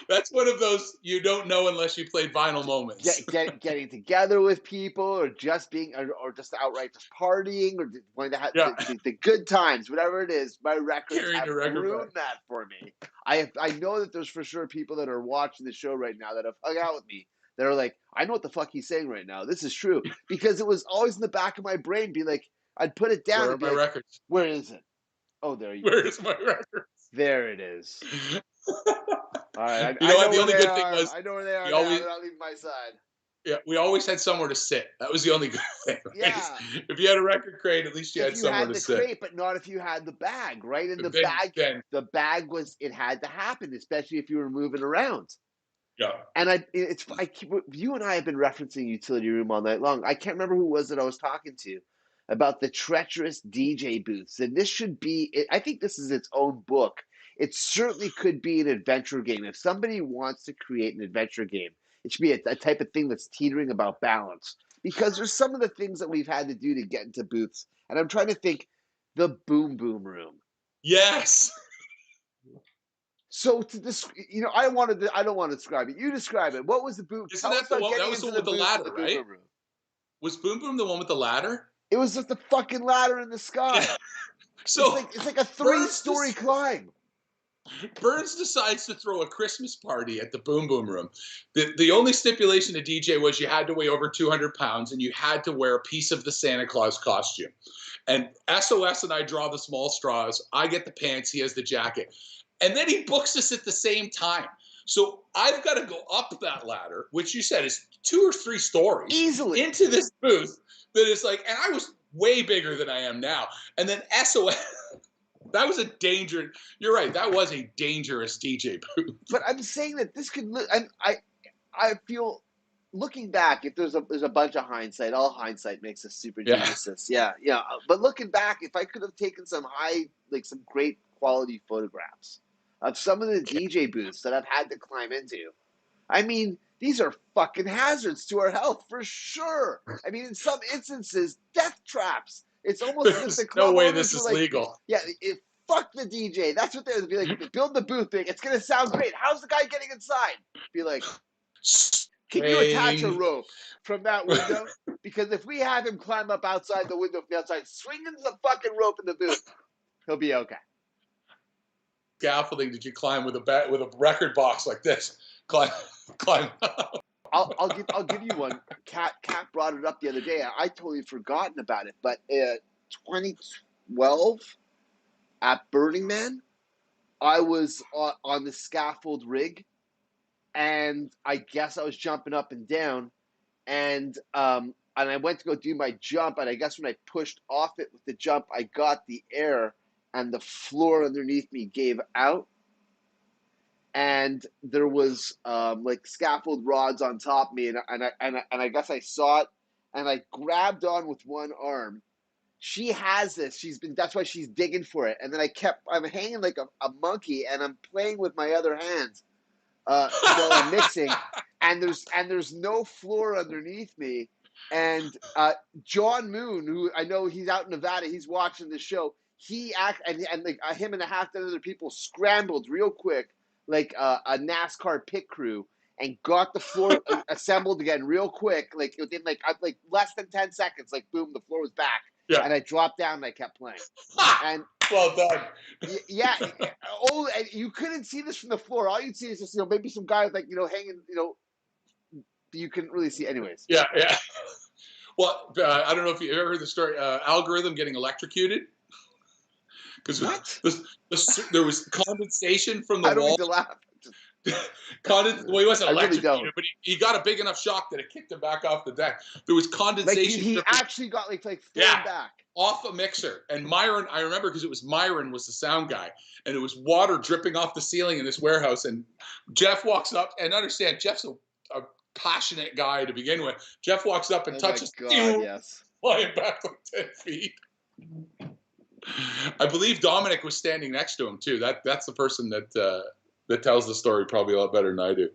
That's one of those you don't know unless you played vinyl moments. Getting together with people, or just outright just partying, or wanting to have the good times, whatever it is. My records have ruined that for me. I know that there's for sure people that are watching the show right now that have hung out with me that are like, I know what the fuck he's saying right now. This is true because it was always in the back of my brain. Be like, I'd put it down. Where are my records? Where is it? Oh, there you go. Where is my records? There it is. All right. The only good thing was I know where they are. They're not leaving my side. Yeah, we always had somewhere to sit. That was the only good thing. Right? Yeah. If you had a record crate, at least you had somewhere to sit. If you had the crate, but not if you had the bag, right? And the bag was, it had to happen, especially if you were moving around. Yeah. And you and I have been referencing Utility Room all night long. I can't remember who it was that I was talking to about the treacherous DJ booths. And this should be, I think this is its own book. It certainly could be an adventure game. If somebody wants to create an adventure game, it should be a type of thing that's teetering about balance. Because there's some of the things that we've had to do to get into booths. And I'm trying to think, the Boom Boom Room. Yes. So to this, I don't want to describe it. You describe it. What was the boom? Isn't that the one? That was the one with the ladder, right? Was Boom Boom the one with the ladder? It was just the fucking ladder in the sky. Yeah. So it's like a 3-story climb. Burns decides to throw a Christmas party at the Boom Boom Room. The only stipulation to DJ was you had to weigh over 200 pounds and you had to wear a piece of the Santa Claus costume. And SOS and I draw the small straws. I get the pants. He has the jacket. And then he books us at the same time. So I've got to go up that ladder, which you said is 2 or 3 stories, Easily. into this booth that is like, and I was way bigger than I am now. And then SOS, that was a danger. You're right. That was a dangerous DJ booth. But I'm saying that this could. I feel, looking back, if there's a bunch of hindsight, all hindsight makes us super geniuses. Yeah. But looking back, if I could have taken some great quality photographs of some of the DJ booths that I've had to climb into, I mean, these are fucking hazards to our health for sure. I mean, in some instances, death traps. It's almost as if the There's no club way owners this were is like, legal. yeah, fuck the DJ. That's what they would be like. Build the booth thing. It's gonna sound great. How's the guy getting inside? Be like, can you attach a rope from that window? Because if we have him climb up outside the window from the outside, swinging the fucking rope in the booth, he'll be okay. Scaffolding did you climb with a record box like this? Climb. I'll give you one. Kat brought it up the other day. I totally forgotten about it. But 2012 at Burning Man, I was on the scaffold rig, and I guess I was jumping up and down, and I went to go do my jump, and I guess when I pushed off it with the jump, I got the air, and the floor underneath me gave out, and there was like scaffold rods on top of me, and I guess I saw it, and I grabbed on with one arm. She has this. That's why she's digging for it. And then I'm hanging like a monkey, and I'm playing with my other hand while I'm mixing, and there's no floor underneath me. And John Moon, who I know he's out in Nevada, he's watching the show. And like him and a half dozen other people scrambled real quick, like a NASCAR pit crew, and got the floor assembled again real quick, like within like less than 10 seconds. Like boom, the floor was back. Yeah. And I dropped down and I kept playing. And well done. Yeah. Oh, and you couldn't see this from the floor. All you'd see is just maybe some guy like hanging. You couldn't really see. Anyways. Yeah. Well, I don't know if you ever heard the story. Algorithm getting electrocuted because there was condensation from the wall. I don't need to laugh. Well, he wasn't electrocuted, really but he got a big enough shock that it kicked him back off the deck. There was condensation. Like he actually got like thrown back off a mixer. And Myron, I remember because it was Myron was the sound guy, and it was water dripping off the ceiling in this warehouse. And Jeff walks up, and understand Jeff's a passionate guy to begin with. Jeff walks up and touches. My God, yes. Flying back like 10 feet. I believe Dominic was standing next to him too. That's the person that tells the story probably a lot better than I do.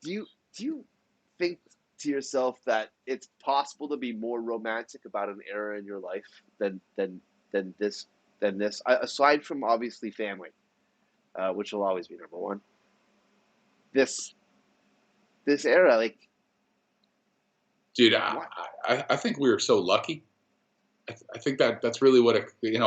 Do you think to yourself that it's possible to be more romantic about an era in your life than this aside from obviously family, which will always be number one. This era, like, dude, I think we were so lucky. I think that's really what you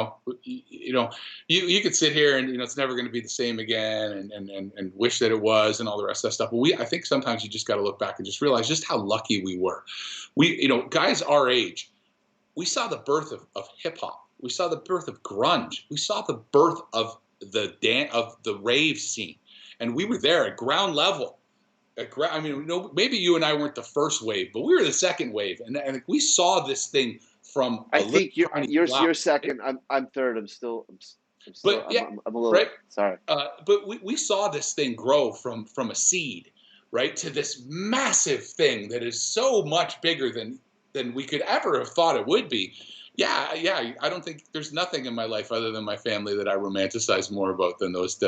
could sit here and it's never going to be the same again and wish that it was and all the rest of that stuff. But I think sometimes you just got to look back and just realize just how lucky we were. We guys our age, we saw the birth of hip hop. We saw the birth of grunge. We saw the birth of the rave scene, and we were there at ground level. Maybe you and I weren't the first wave, but we were the second wave, and we saw this thing. I think you're second. I'm third. I'm still. I'm a little. Right? Sorry. But we saw this thing grow from a seed, right, to this massive thing that is so much bigger than we could ever have thought it would be. Yeah. I don't think there's nothing in my life other than my family that I romanticize more about than those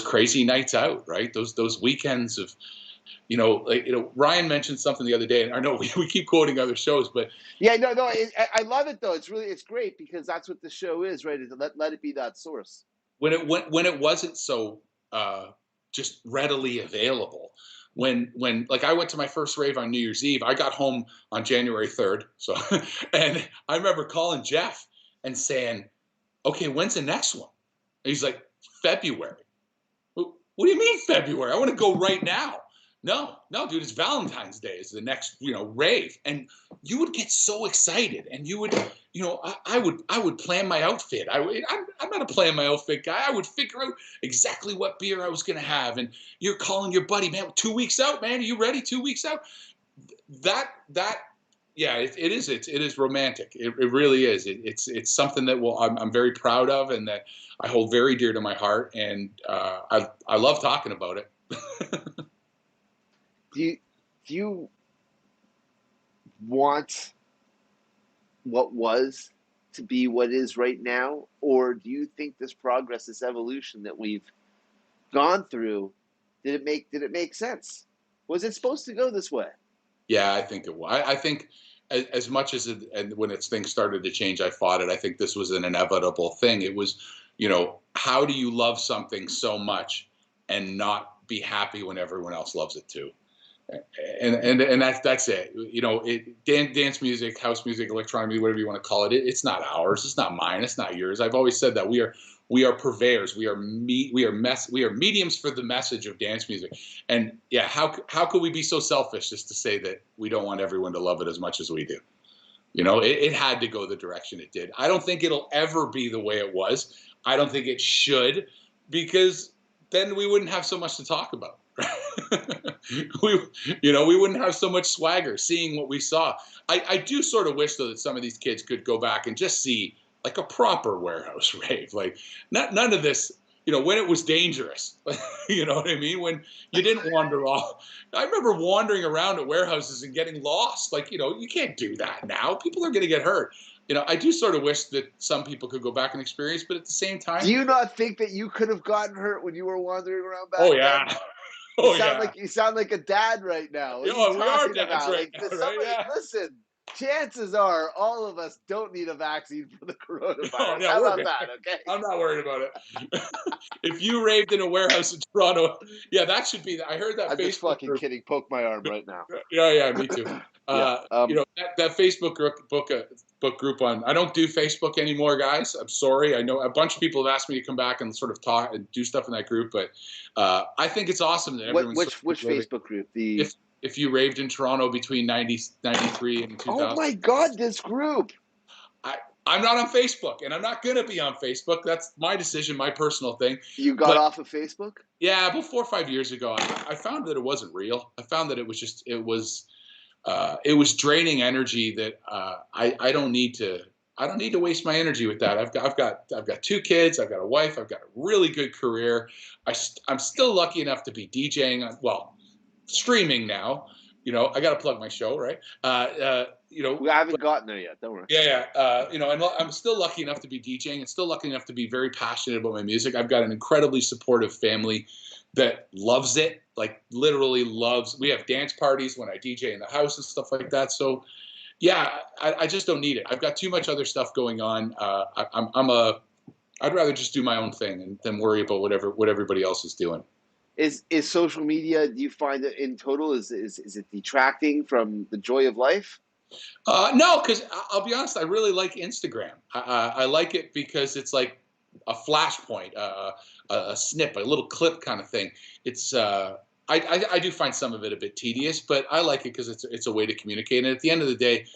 crazy nights out, right? Those weekends of. Ryan mentioned something the other day, and I know we keep quoting other shows, but yeah, no, I love it though. It's great because that's what the show is, right? Let it be that source. When it wasn't so just readily available, when like I went to my first rave on New Year's Eve, I got home on January 3rd, so and I remember calling Jeff and saying, "Okay, when's the next one?" And he's like, "February." What do you mean February? I want to go right now. No, no, dude, it's Valentine's Day. It's the next, rave. And you would get so excited and you would, I would plan my outfit. I'm not a plan my outfit guy. I would figure out exactly what beer I was going to have. And you're calling your buddy, man, 2 weeks out, man. Are you ready? 2 weeks out? That, yeah, it is romantic. It really is. It's something that I'm very proud of and that I hold very dear to my heart. And I love talking about it. Do you want what was to be what is right now, or do you think this progress, this evolution that we've gone through, did it make sense? Was it supposed to go this way? Yeah, I think it will. I think as much as and when things started to change, I fought it. I think this was an inevitable thing. It was, how do you love something so much and not be happy when everyone else loves it too? And that's it. Dance music, house music, electronic music, whatever you want to call it. It's not ours. It's not mine. It's not yours. I've always said that we are purveyors. We are mediums for the message of dance music. And yeah, how could we be so selfish just to say that we don't want everyone to love it as much as we do? It had to go the direction it did. I don't think it'll ever be the way it was. I don't think it should, because then we wouldn't have so much to talk about. we we wouldn't have so much swagger seeing what we saw. I do sort of wish though that some of these kids could go back and just see like a proper warehouse rave, like none of this, when it was dangerous. You know what I mean? When you didn't wander off. I remember wandering around at warehouses and getting lost. Like, you can't do that now. People are going to get hurt. I do sort of wish that some people could go back and experience, but at the same Do time, you not think that you could have gotten hurt when you were wandering around oh back then? yeah, You oh sound yeah. like you sound like a dad right now. What are you We are talking dads about? right Like, now, does right? somebody Yeah. listen? Chances are all of us don't need a vaccine for the Oh, coronavirus. yeah, How we're about good. that? Okay. I'm not worried about it. If you raved in a warehouse in Toronto, yeah, that should be. I heard that I'm just Facebook fucking group. kidding. Poke my arm right now. Yeah, yeah, me too. Yeah. That Facebook book group on. I don't do Facebook anymore, guys. I'm sorry. I know a bunch of people have asked me to come back and sort of talk and do stuff in that group, but I think it's awesome that What everyone's sort which of raving. Facebook group? The If you raved in Toronto between 93 and Oh 2000. my God, this group. I, I'm not on Facebook, and I'm not going to be on Facebook. That's my decision, my personal thing. You got But off of Facebook? yeah, about 4 or 5 years ago, I found that it wasn't real. I found that it was draining energy that I don't need to. I don't need to waste my energy with that. I've got 2 kids. I've got a wife. I've got a really good career. I'm still lucky enough to be DJing. Well, streaming now. I got to plug my show, right? We haven't gotten there yet. Don't worry. Yeah, yeah. And I'm still lucky enough to be DJing and still lucky enough to be very passionate about my music. I've got an incredibly supportive family that loves it, like literally loves. We have dance parties when I DJ in the house and stuff like that. So, yeah, I just don't need it. I've got too much other stuff going on. I'd rather just do my own thing and than worry about what everybody else is doing. Is social media? Do you find that in total is it detracting from the joy of life? No, because I'll be honest, I really like Instagram. I like it because it's like a flashpoint, a snip, a little clip kind of thing. It's I do find some of it a bit tedious, but I like it because it's a way to communicate. And at the end of the day,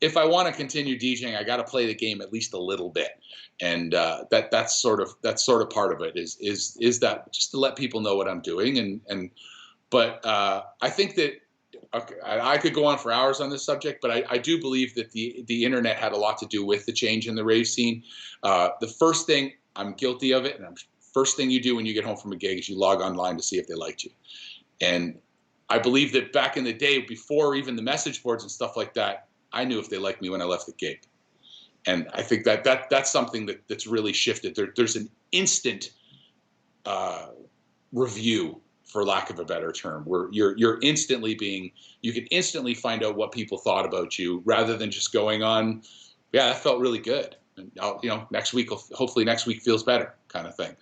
if I want to continue DJing, I got to play the game at least a little bit, and that's sort of part of it is that just to let people know what I'm doing, but I think that. Okay, I could go on for hours on this subject, but I do believe that the internet had a lot to do with the change in the rave scene. The first thing, I'm guilty of it, and first thing you do when you get home from a gig is you log online to see if they liked you. And I believe that back in the day, before even the message boards and stuff like that, I knew if they liked me when I left the gig. And I think that's something that's really shifted. There's an instant review, for lack of a better term, where you can instantly find out what people thought about you rather than just going on, yeah, that felt really good. And hopefully next week feels better kind of thing.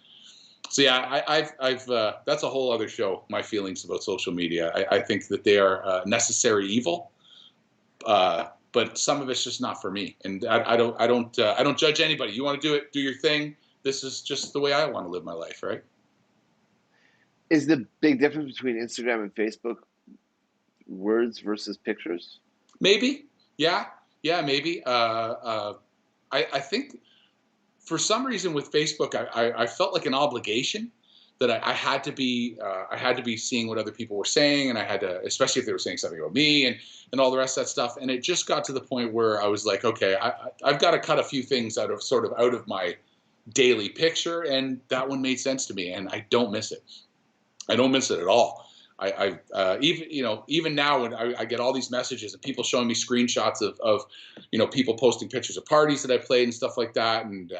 So yeah, I've that's a whole other show. My feelings about social media. I think that they are necessary evil, but some of it's just not for me. And I don't judge anybody. You want to do it, do your thing. This is just the way I want to live my life, right? Is the big difference between Instagram and Facebook? words versus pictures? Maybe. Yeah. Yeah. Maybe. I think for some reason with Facebook, I felt like an obligation that I had to be seeing what other people were saying, and I had to, especially if they were saying something about me and all the rest of that stuff. And it just got to the point where I was like, okay, I've got to cut a few things out of my daily picture, and that one made sense to me, and I don't miss it. I don't miss it at all. Even even now when I get all these messages and people showing me screenshots of people posting pictures of parties that I played and stuff like that, and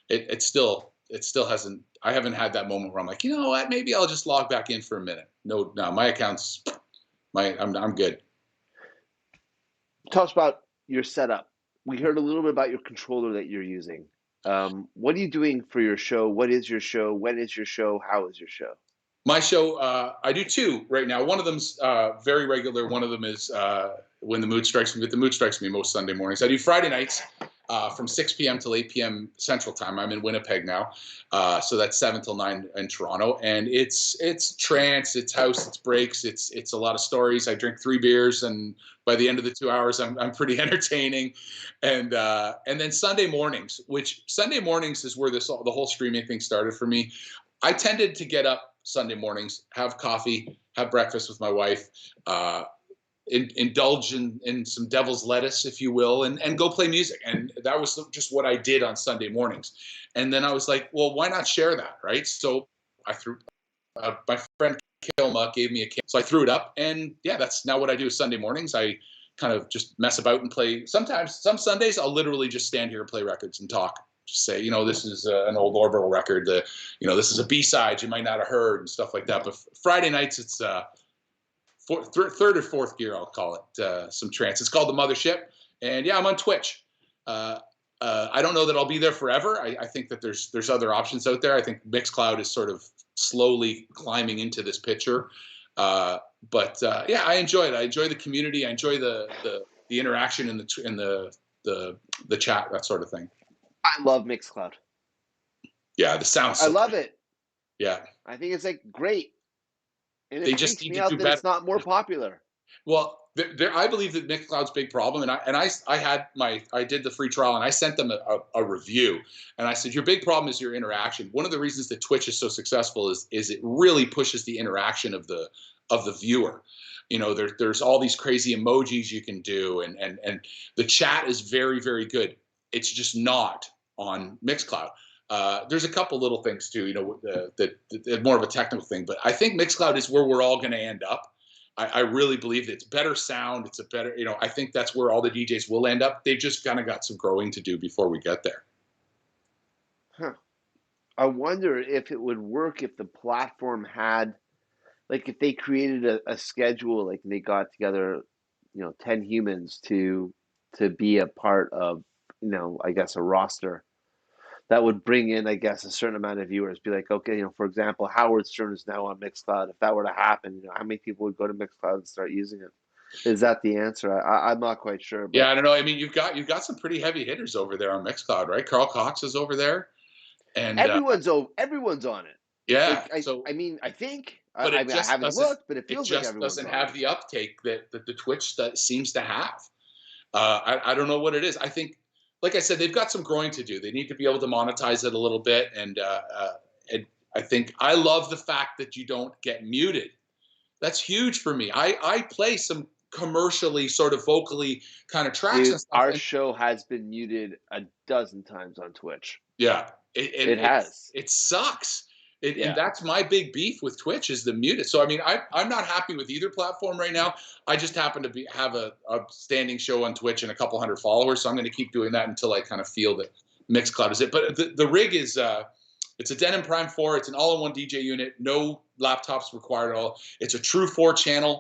it still hasn't. I haven't had that moment where I'm like, you know what, maybe I'll just log back in for a minute. No, my account's I'm good. Tell us about your setup. We heard a little bit about your controller that you're using. What are you doing for your show? What is your show? When is your show? How is your show? My show, I do two right now. One of them's very regular. One of them is when the mood strikes me. But the mood strikes me most Sunday mornings. I do Friday nights from 6 p.m. till 8 p.m. Central Time. I'm in Winnipeg now, so that's 7 till 9 in Toronto. And it's trance, it's house, it's breaks, it's a lot of stories. I drink 3 beers, and by the end of the 2 hours, I'm pretty entertaining. And then Sunday mornings is where the whole streaming thing started for me. I tended to get up Sunday mornings, have coffee, have breakfast with my wife, indulge in some devil's lettuce, if you will, and go play music. And that was just what I did on Sunday mornings. And then I was like, well, why not share that, right? So I threw my friend Kilma gave me a kit, so I threw it up, and yeah, that's now what I do Sunday mornings. I kind of just mess about and play. Sometimes, some Sundays, I'll literally just stand here and play records and talk. Just say, this is an old Orbital record. This is a B-side you might not have heard and stuff like that. But Friday nights, it's third or fourth gear, I'll call it, some trance. It's called The Mothership. And yeah, I'm on Twitch. I don't know that I'll be there forever. I think that there's other options out there. I think Mixcloud is sort of slowly climbing into this picture. But yeah, I enjoy it. I enjoy the community. I enjoy the interaction in the chat, that sort of thing. I love Mixcloud. Yeah, the sound. I love it. Yeah, I think it's like great, and they it just freaks need me to out do that better. it's not more popular. Well, I believe that Mixcloud's big problem, and I did the free trial, and I sent them a review, and I said your big problem is your interaction. One of the reasons that Twitch is so successful is it really pushes the interaction of the viewer. There's all these crazy emojis you can do, and the chat is very, very good. It's just not on Mixcloud. There's a couple little things too, that more of a technical thing, but I think Mixcloud is where we're all going to end up. I really believe that it's better sound. It's a better, I think that's where all the DJs will end up. They've just kind of got some growing to do before we get there. Huh. I wonder if it would work if the platform had, like, if they created a schedule, like they got together, 10 humans to be a part of, I guess a roster that would bring in, I guess, a certain amount of viewers. Be like, okay, for example, Howard Stern is now on Mixcloud. If that were to happen, how many people would go to Mixcloud and start using it? Is that the answer? I'm not quite sure. But yeah, I don't know. I mean, you've got some pretty heavy hitters over there on Mixcloud, right? Carl Cox is over there, and everyone's on it. yeah. Like, I mean, I think. But I it mean, I just haven't doesn't. looked, but it feels like everyone's doesn't on have it. the uptake that the Twitch that seems to have. I don't know what it is. I think, like I said, they've got some growing to do. They need to be able to monetize it a little bit, and I think I love the fact that you don't get muted. That's huge for me. I play some commercially sort of vocally kind of tracks Dude, and stuff. our show has been muted a dozen times on Twitch. Yeah, it has. It sucks. Yeah. And that's my big beef with Twitch is the muted. So I mean, I'm not happy with either platform right now. I just happen to have a standing show on Twitch and a couple hundred followers, so I'm going to keep doing that until I kind of feel that Mixcloud is it. But the rig is it's a Denon Prime 4. It's an all-in-one DJ unit. No laptops required at all. It's a true four-channel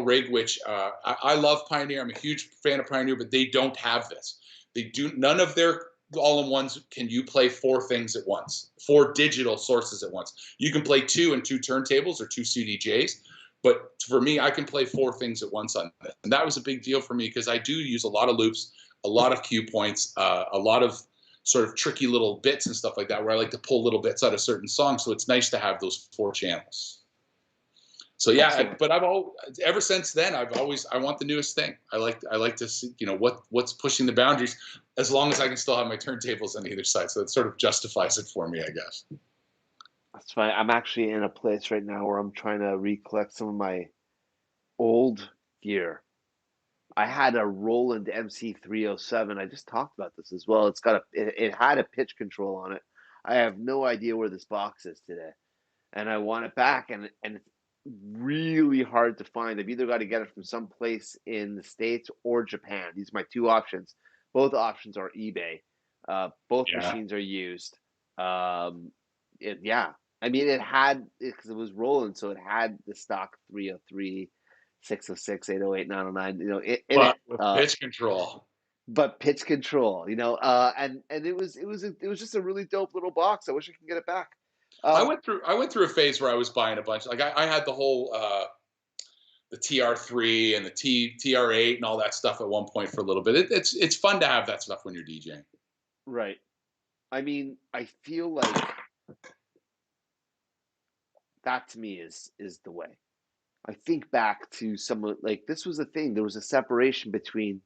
rig, which I love Pioneer. I'm a huge fan of Pioneer, but they don't have this. They do none of their all-in-ones can you play 4 things at once, 4 digital sources at once. You can play 2 and 2 turntables or 2 CDJs, but for me, I can play 4 things at once on this. And that was a big deal for me because I do use a lot of loops, a lot of cue points, a lot of sort of tricky little bits and stuff like that where I like to pull little bits out of certain songs. So it's nice to have those 4 channels. So yeah, Excellent. but ever since then I want the newest thing. I like to see what's pushing the boundaries as long as I can still have my turntables on either side. So it sort of justifies it for me, I guess. That's fine. I'm actually in a place right now where I'm trying to recollect some of my old gear. I had a Roland MC307. I just talked about this as well. It had a pitch control on it. I have no idea where this box is today, and I want it back, and it's really hard to find. I've either got to get it from some place in the States or Japan. These are my two options. Both options are eBay. Both Yeah. machines are used. Um, yeah. I mean, it had because it was Roland, so it had the stock 303, 606, 808, 909, in But it. with pitch control. But pitch control, and it was just a really dope little box. I wish I could get it back. Um, I went through a phase where I was buying a bunch. Like I had the whole the TR3 and the TR8 and all that stuff at one point for a little bit. It's fun to have that stuff when you're DJing. right. I mean, I feel like that to me is the way. I think back to someone like this was a thing. There was a separation between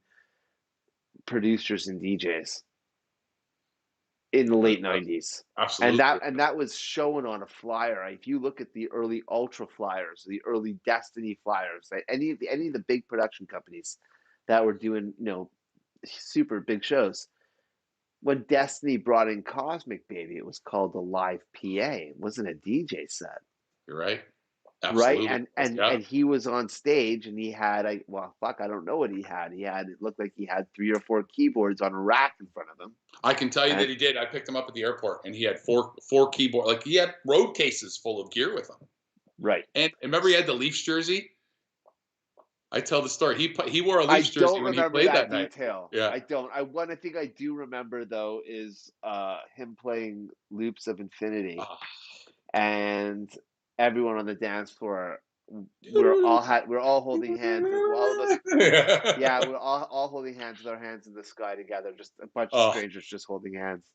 producers and DJs in the late '90s, and Absolutely. that was shown on a flyer. If you look at the early Ultra flyers, the early Destiny flyers, any of the big production companies that were doing super big shows. When Destiny brought in Cosmic Baby, it was called a live PA. It wasn't a DJ set. You're right. Right, Absolutely. and Yeah. he was on stage and he had I don't know what he had. It looked like he had three or four keyboards on a rack in front of him. I can tell you And that he did. I picked him up at the airport, and he had four keyboard. Like he had road cases full of gear with him. right. And remember, he had the Leafs jersey. I tell the story. He wore a I Leafs jersey don't when he remember played that that night. detail. Yeah. I don't. One I think I do remember though is him playing Loops of Infinity, Ah. and everyone on the dance floor we're all holding hands, all of us. Yeah, we're all holding hands with our hands in the sky together, just a bunch of Oh, strangers just holding hands,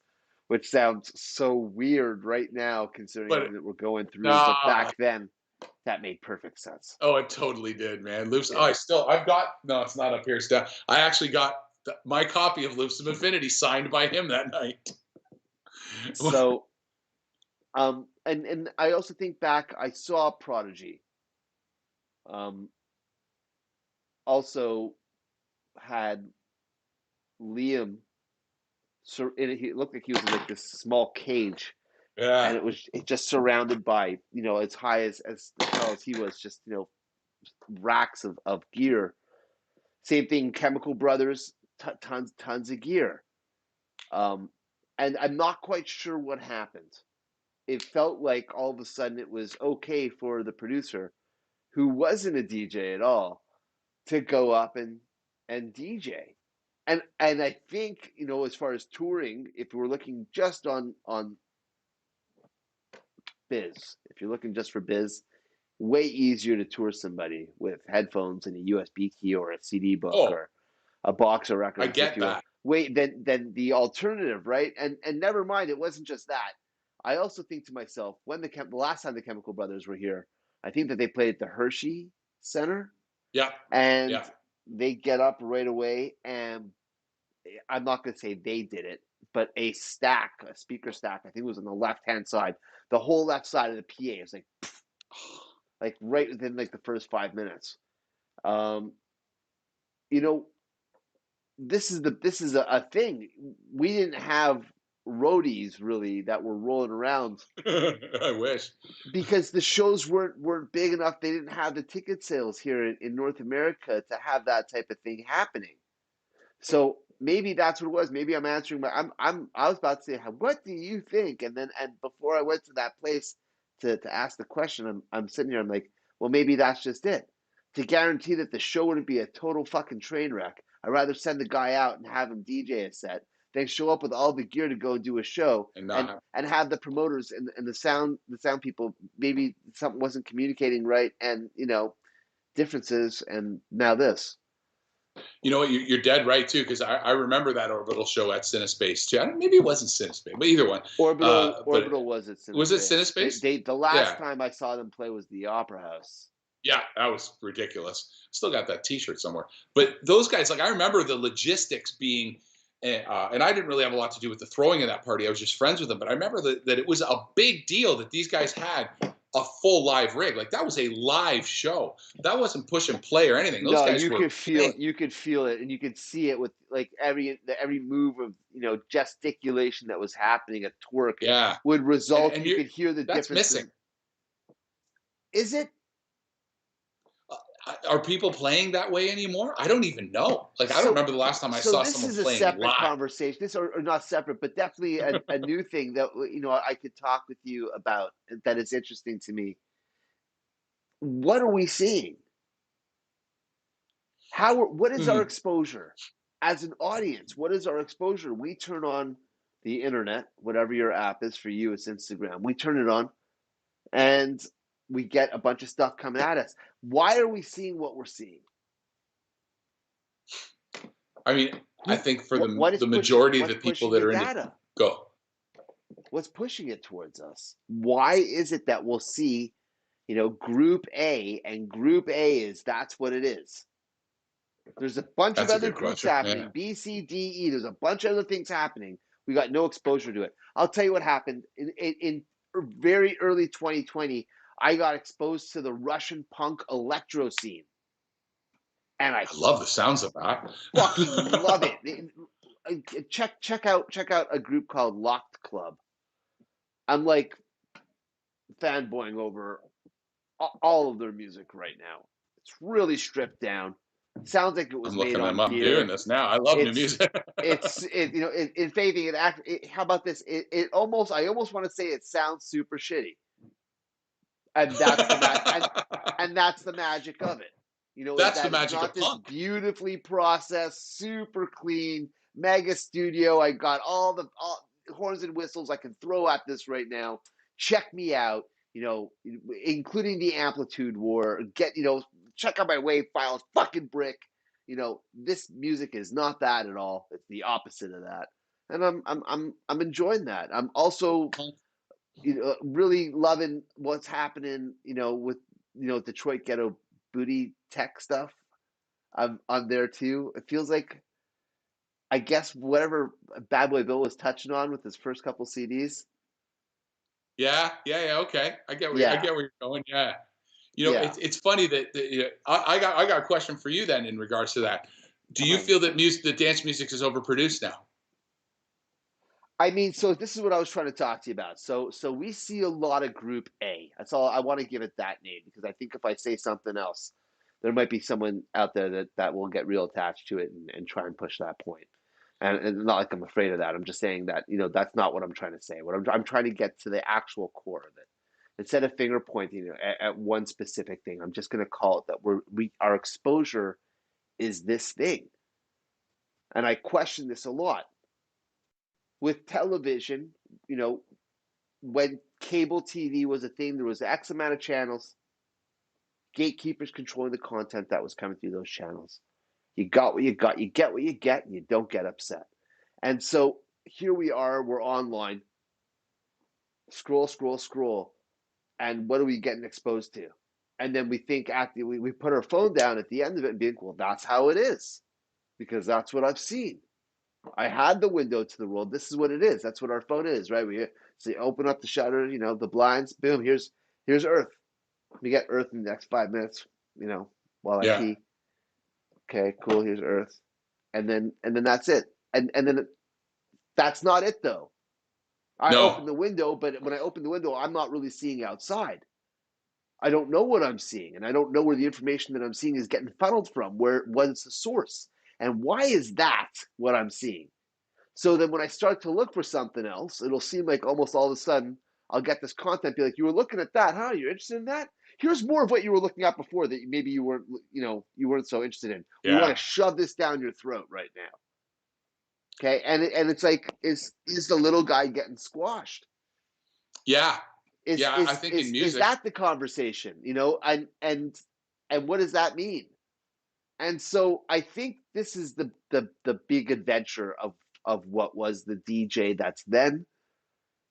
which sounds so weird right now considering but everything that we're going through. But nah. back then, that made perfect sense. Oh, it totally did, man. Loops. Oh, Yeah. I've got. No, it's not up here. Still, I actually got my copy of Loops of Infinity signed by him that night. So, and I also think back, I saw Prodigy. Um, also had Liam. So it looked like he was in like this small cage, and Yeah. it just surrounded by as high as tall as he was, just racks of gear. Same thing, Chemical Brothers, tons of gear. Um, and I'm not quite sure what happened. It felt like all of a sudden it was okay for the producer, who wasn't a DJ at all, to go up and DJ. And I think as far as touring, if we're looking just on biz, if you're looking just for biz, way easier to tour somebody with headphones and a USB key or a CD book Oh, or a box of I records, if get you will. that. Wait, then the alternative, right? And never mind, it wasn't just that. I also think to myself, when the last time the Chemical Brothers were here, I think that they played at the Hershey Center, Yeah. and Yeah. they get up right away, and I'm not going to say they did it, but a speaker stack, I think it was on the left hand side, the whole left side of the PA is like right within like the first 5 minutes. Um, you know, this is a thing. We didn't have roadies really that were rolling around I wish. because the shows weren't big enough. They didn't have the ticket sales here in North America to have that type of thing happening. So maybe that's what it was. Maybe I'm answering I was about to say, what do you think? And before I went to that place to ask the question, I'm sitting here, I'm like, well, maybe that's just it. To guarantee that the show wouldn't be a total fucking train wreck, I'd rather send the guy out and have him DJ a set than show up with all the gear to go and do a show And not and have. and have the promoters and the sound people, maybe something wasn't communicating right, and differences, and now this. You know what? You're dead right too, because I remember that Orbital show at Cinespace too. Maybe it wasn't Cinespace, but either one. Orbital But Orbital was at was it Cinespace. Cinespace? The last Yeah. time I saw them play was the Opera House. Yeah, that was ridiculous. Still got that T-shirt somewhere. But those guys, like I remember the logistics being, and I didn't really have a lot to do with the throwing of that party. I was just friends with them. But I remember that it was a big deal that these guys had a full live rig. Like that was a live show. That wasn't push and play or anything. Those No, guys were playing. you could feel it, and you could see it with like every move of gesticulation that was happening at twerk Yeah, would and result. and You you could hear the that's differences. missing. Is it Are people playing that way anymore? I don't even know. Like I don't so? remember the last time I So saw this someone is a playing separate live. conversation. This or not separate, but definitely a new thing that I could talk with you about that is interesting to me. What are we seeing? What is our Hmm. exposure as an audience? What is our exposure? We turn on the internet, whatever your app is. For you, it's Instagram. We turn it on and we get a bunch of stuff coming at us. Why are we seeing what we're seeing? I mean, I Who think for what is the pushing majority of what's the people pushing that the are in the data? go. What's pushing it towards us? Why is it that we'll see, group A, and group A is that's what it is? There's a bunch of That's a other good groups question. Yeah. happening, B, C, D, E. There's a bunch of other things happening. We got no exposure to it. I'll tell you what happened in very early 2020. I got exposed to the Russian punk electro scene, and I I love the sounds of that. fucking love it. Check out a group called Locked Club. I'm like fanboying over all of their music right now. It's really stripped down. Sounds like it was I'm made looking them on up, doing gear. this now. I love new It's music. in faithing how about this? It almost I almost want to say it sounds super shitty, and that's the and that's the magic of it. Is That's the that it's magic of not this punk. beautifully processed, super clean mega studio. I got all horns and whistles I can throw at this right now. Check me out. Including the amplitude war. Check out my wave files. Fucking brick. This music is not that at all. It's the opposite of that, and I'm enjoying that. I'm also really loving what's happening, with Detroit ghetto booty tech stuff. I'm on there too. It feels like I guess whatever Bad Boy Bill was touching on with his first couple CDs. Yeah, yeah, yeah. Okay, I Yeah, get where you're going. Yeah, yeah. it's funny that I got a question for you then in regards to that. Do you Uh-huh. feel that the dance music is overproduced now? I mean, so this is what I was trying to talk to you about. So we see a lot of Group A. That's all I want to give it that name because I think if I say something else, there might be someone out there that will get real attached to it and try and push that point. And not like I'm afraid of that. I'm just saying that that's not what I'm trying to say. What I'm trying to get to the actual core of it. Instead of finger pointing at one specific thing, I'm just going to call it that our exposure is this thing. And I question this a lot with television. You know, when cable TV was a thing, there was X amount of channels, gatekeepers controlling the content that was coming through those channels. You got what you got, you get what you get, and you don't get upset. And so here we are, we're online, scroll, scroll, scroll, and what are we getting exposed to? And then we think we put our phone down at the end of it and be like, well, that's how it is because that's what I've seen. I had the window to the world. This is what it is. That's what our phone is, right? We open up the shutter, the blinds. Boom. Here's Earth. We get Earth in the next 5 minutes. While I Yeah. pee. Okay, cool. Here's Earth, and then that's it. And then that's not it though. I open No. the window, but when I open the window, I'm not really seeing outside. I don't know what I'm seeing, and I don't know where the information that I'm seeing is getting funneled from. What's the source, and why is that what I'm seeing? So then when I start to look for something else, it'll seem like almost all of a sudden I'll get this content, be like, you were looking at that, huh? You're interested in that? Here's more of what you were looking at before that maybe you weren't so interested in. We want to Yeah. shove this down your throat right now. Okay. And it's like, is the little guy getting squashed? Yeah. Is Yeah. I is think in is is music, that the conversation? And what does that mean? And so I think this is the big adventure of what was the DJ that's then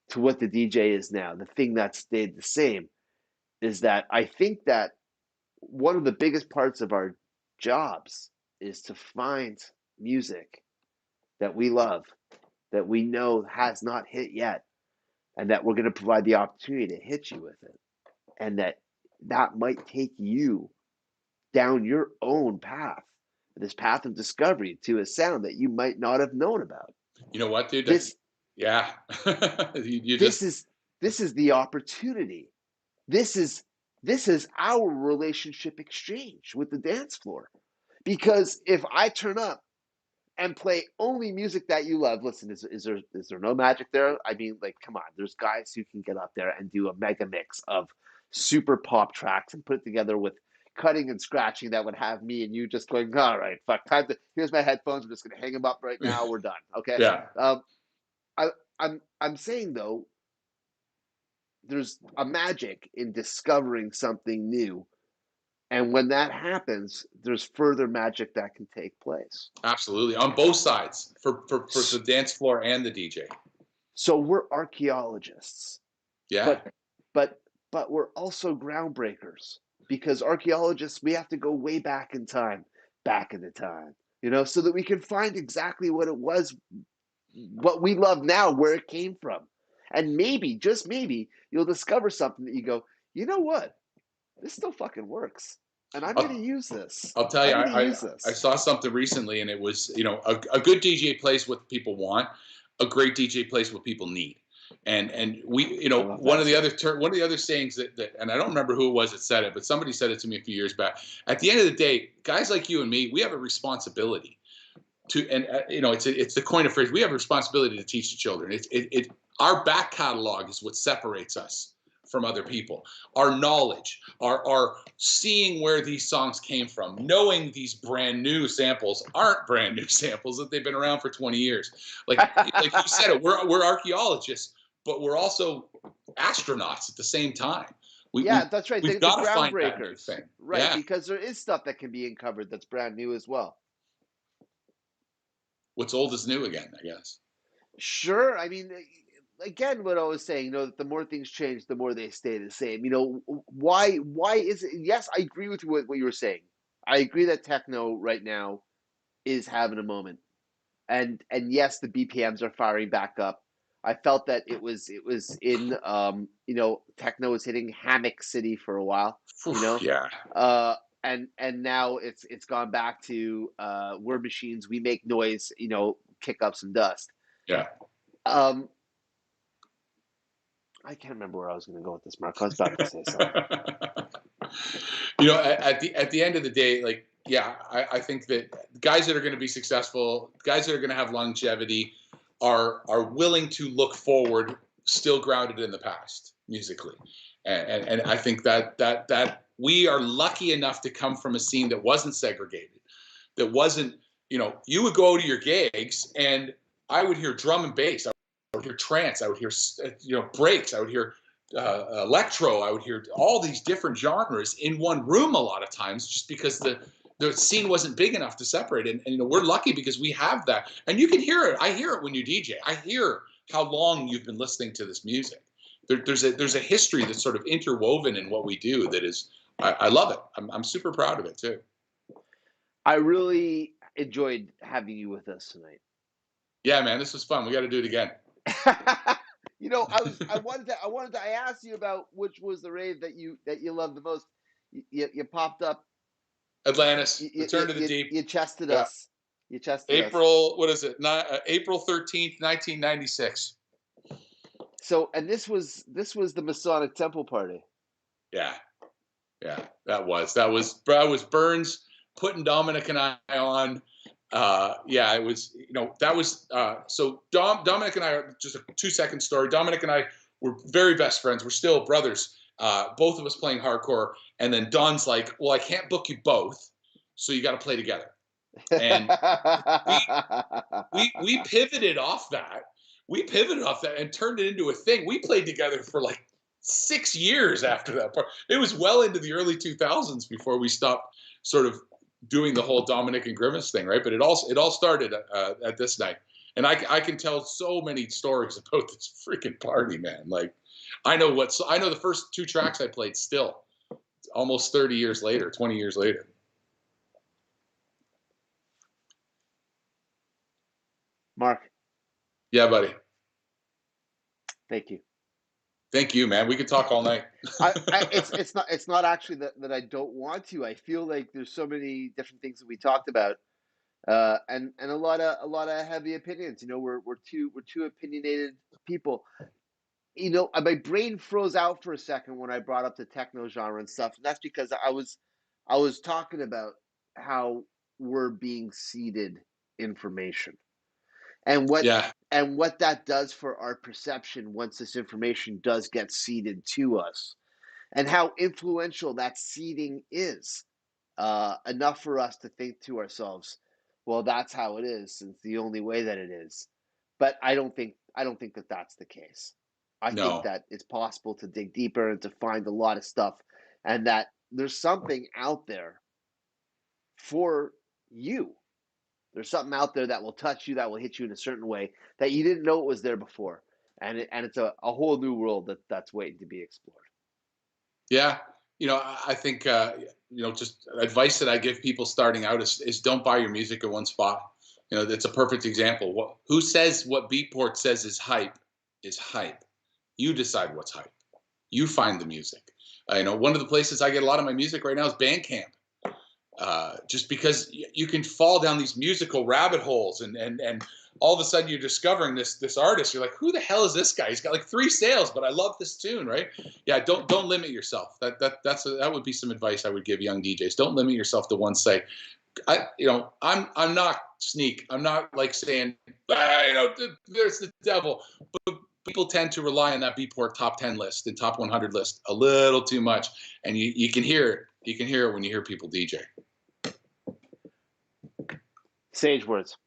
to what the DJ is now. The thing that stayed the same is that I think that one of the biggest parts of our jobs is to find music that we love, that we know has not hit yet, and that we're going to provide the opportunity to hit you with it, and that might take you down your own path, this path of discovery to a sound that you might not have known about. You know what, dude? This Yeah. You this just is this is the opportunity. This is our relationship exchange with the dance floor. Because if I turn up and play only music that you love, listen, is there no magic there? I mean, like, come on, there's guys who can get up there and do a mega mix of super pop tracks and put it together with cutting and scratching that would have me and you just going, all right, fuck, here's my headphones. I'm just gonna hang them up right now. We're done. Okay. yeah. Um, I, I'm saying though, there's a magic in discovering something new. And when that happens, there's further magic that can take place. Absolutely, on both sides, for the dance floor and the DJ. So we're archaeologists, Yeah. but but we're also groundbreakers, because archaeologists, we have to go way back in time, back in the time, so that we can find exactly what it was, what we love now, where it came from. And maybe, just maybe, you'll discover something that you go, you know what? This still fucking works. And I'm going to I'll, use this. I'll tell you, I'm going to I use I this. saw something recently, and it was, a good DJ plays what people want, a great DJ plays what people need. And we, I love that. one of the other sayings that, and I don't remember who it was that said it, but somebody said it to me a few years back. At the end of the day, guys like you and me, we have a responsibility to, and it's the coin of phrase. We have a responsibility to teach the children. Our back catalog is what separates us from other people. Our knowledge, our seeing where these songs came from, knowing these brand new samples aren't brand new samples, that they've been around for 20 years. Like you said it, we're archaeologists, but we're also astronauts at the same time. Yeah, that's right. We've The got to find that new groundbreakers, thing. right? Yeah. Because there is stuff that can be uncovered that's brand new as well. What's old is new again, I guess. Sure. I mean, again, what I was saying, that the more things change, the more they stay the same. Why is it? Yes, I agree with what you were saying. I agree that techno right now is having a moment, and yes, the BPMs are firing back up. I felt that it was in techno was hitting Hammock City for a while, Whew, you know, yeah. uh, and now it's gone back to we're machines, we make noise, kick up some dust. Yeah. Um, I can't remember where I was going to go with this, Mark. I was about to say something. At the end of the day, like, yeah, I think that guys that are going to be successful, guys that are going to have longevity, are willing to look forward, still grounded in the past musically, and I think that we are lucky enough to come from a scene that wasn't segregated, that wasn't, you would go to your gigs and I would hear drum and bass, I would hear trance, I would hear breaks, I would hear electro, I would hear all these different genres in one room a lot of times, just because the scene wasn't big enough to separate it. And we're lucky because we have that. And you can hear it. I hear it when you DJ. I hear how long you've been listening to this music. There's a history that's sort of interwoven in what we do that is, I love it. I'm super proud of it too. I really enjoyed having you with us tonight. Yeah, man, this was fun. We got to do it again. I asked you about which was the rave that you loved the most. You popped up. Atlantis, You, Return to the Deep. you chested Yeah. us. You chested us. April, what is it? April 13th, 1996. So, and this was the Masonic Temple party. Yeah. Yeah, that was Burns putting Dominic and I on. Yeah, it was, that was, so Dominic and I are just a 2-second story. Dominic and I were very best friends. We're still brothers. Both of us playing hardcore. And then Don's like, well, I can't book you both, so you got to play together. And we pivoted off that. We pivoted off that and turned it into a thing. We played together for like 6 years after that part. It was well into the early 2000s before we stopped sort of doing the whole Dominic and Grimace thing, right? But it all started at this night. And I can tell so many stories about this freaking party, man. Like, I know the first 2 tracks I played still. almost 30 years later, 20 years later. Mark, Yeah, buddy. thank you. Thank you, man. We could talk all night. It's not actually that I don't want to. I feel like there's so many different things that we talked about, and a lot of heavy opinions. You know, we're two opinionated people. You know, my brain froze out for a second when I brought up the techno genre and stuff, and that's because I was talking about how we're being seeded information and Yeah. what that does for our perception once this information does get seeded to us, and how influential that seeding is, enough for us to think to ourselves, well, that's how it is, it's the only way that it is. But I don't think that that's the case. I think No. that it's possible to dig deeper and to find a lot of stuff, and that there's something out there for you. There's something out there that will touch you, that will hit you in a certain way that you didn't know it was there before, and it's a whole new world that's waiting to be explored. Yeah. I think, just advice that I give people starting out is don't buy your music in one spot. It's a perfect example. Who says what Beatport says is hype is hype? You decide what's hype. You find the music. One of the places I get a lot of my music right now is Bandcamp. Just because you can fall down these musical rabbit holes, and all of a sudden you're discovering this artist. You're like, who the hell is this guy? He's got like 3 sales, but I love this tune, right? Yeah, don't limit yourself. That would be some advice I would give young DJs. Don't limit yourself to one site. I'm not Sneak. I'm not like saying, there's the devil. But people tend to rely on that Beatport top 10 list and top 100 list a little too much, and you can hear it. You can hear it when you hear people DJ. Sage words.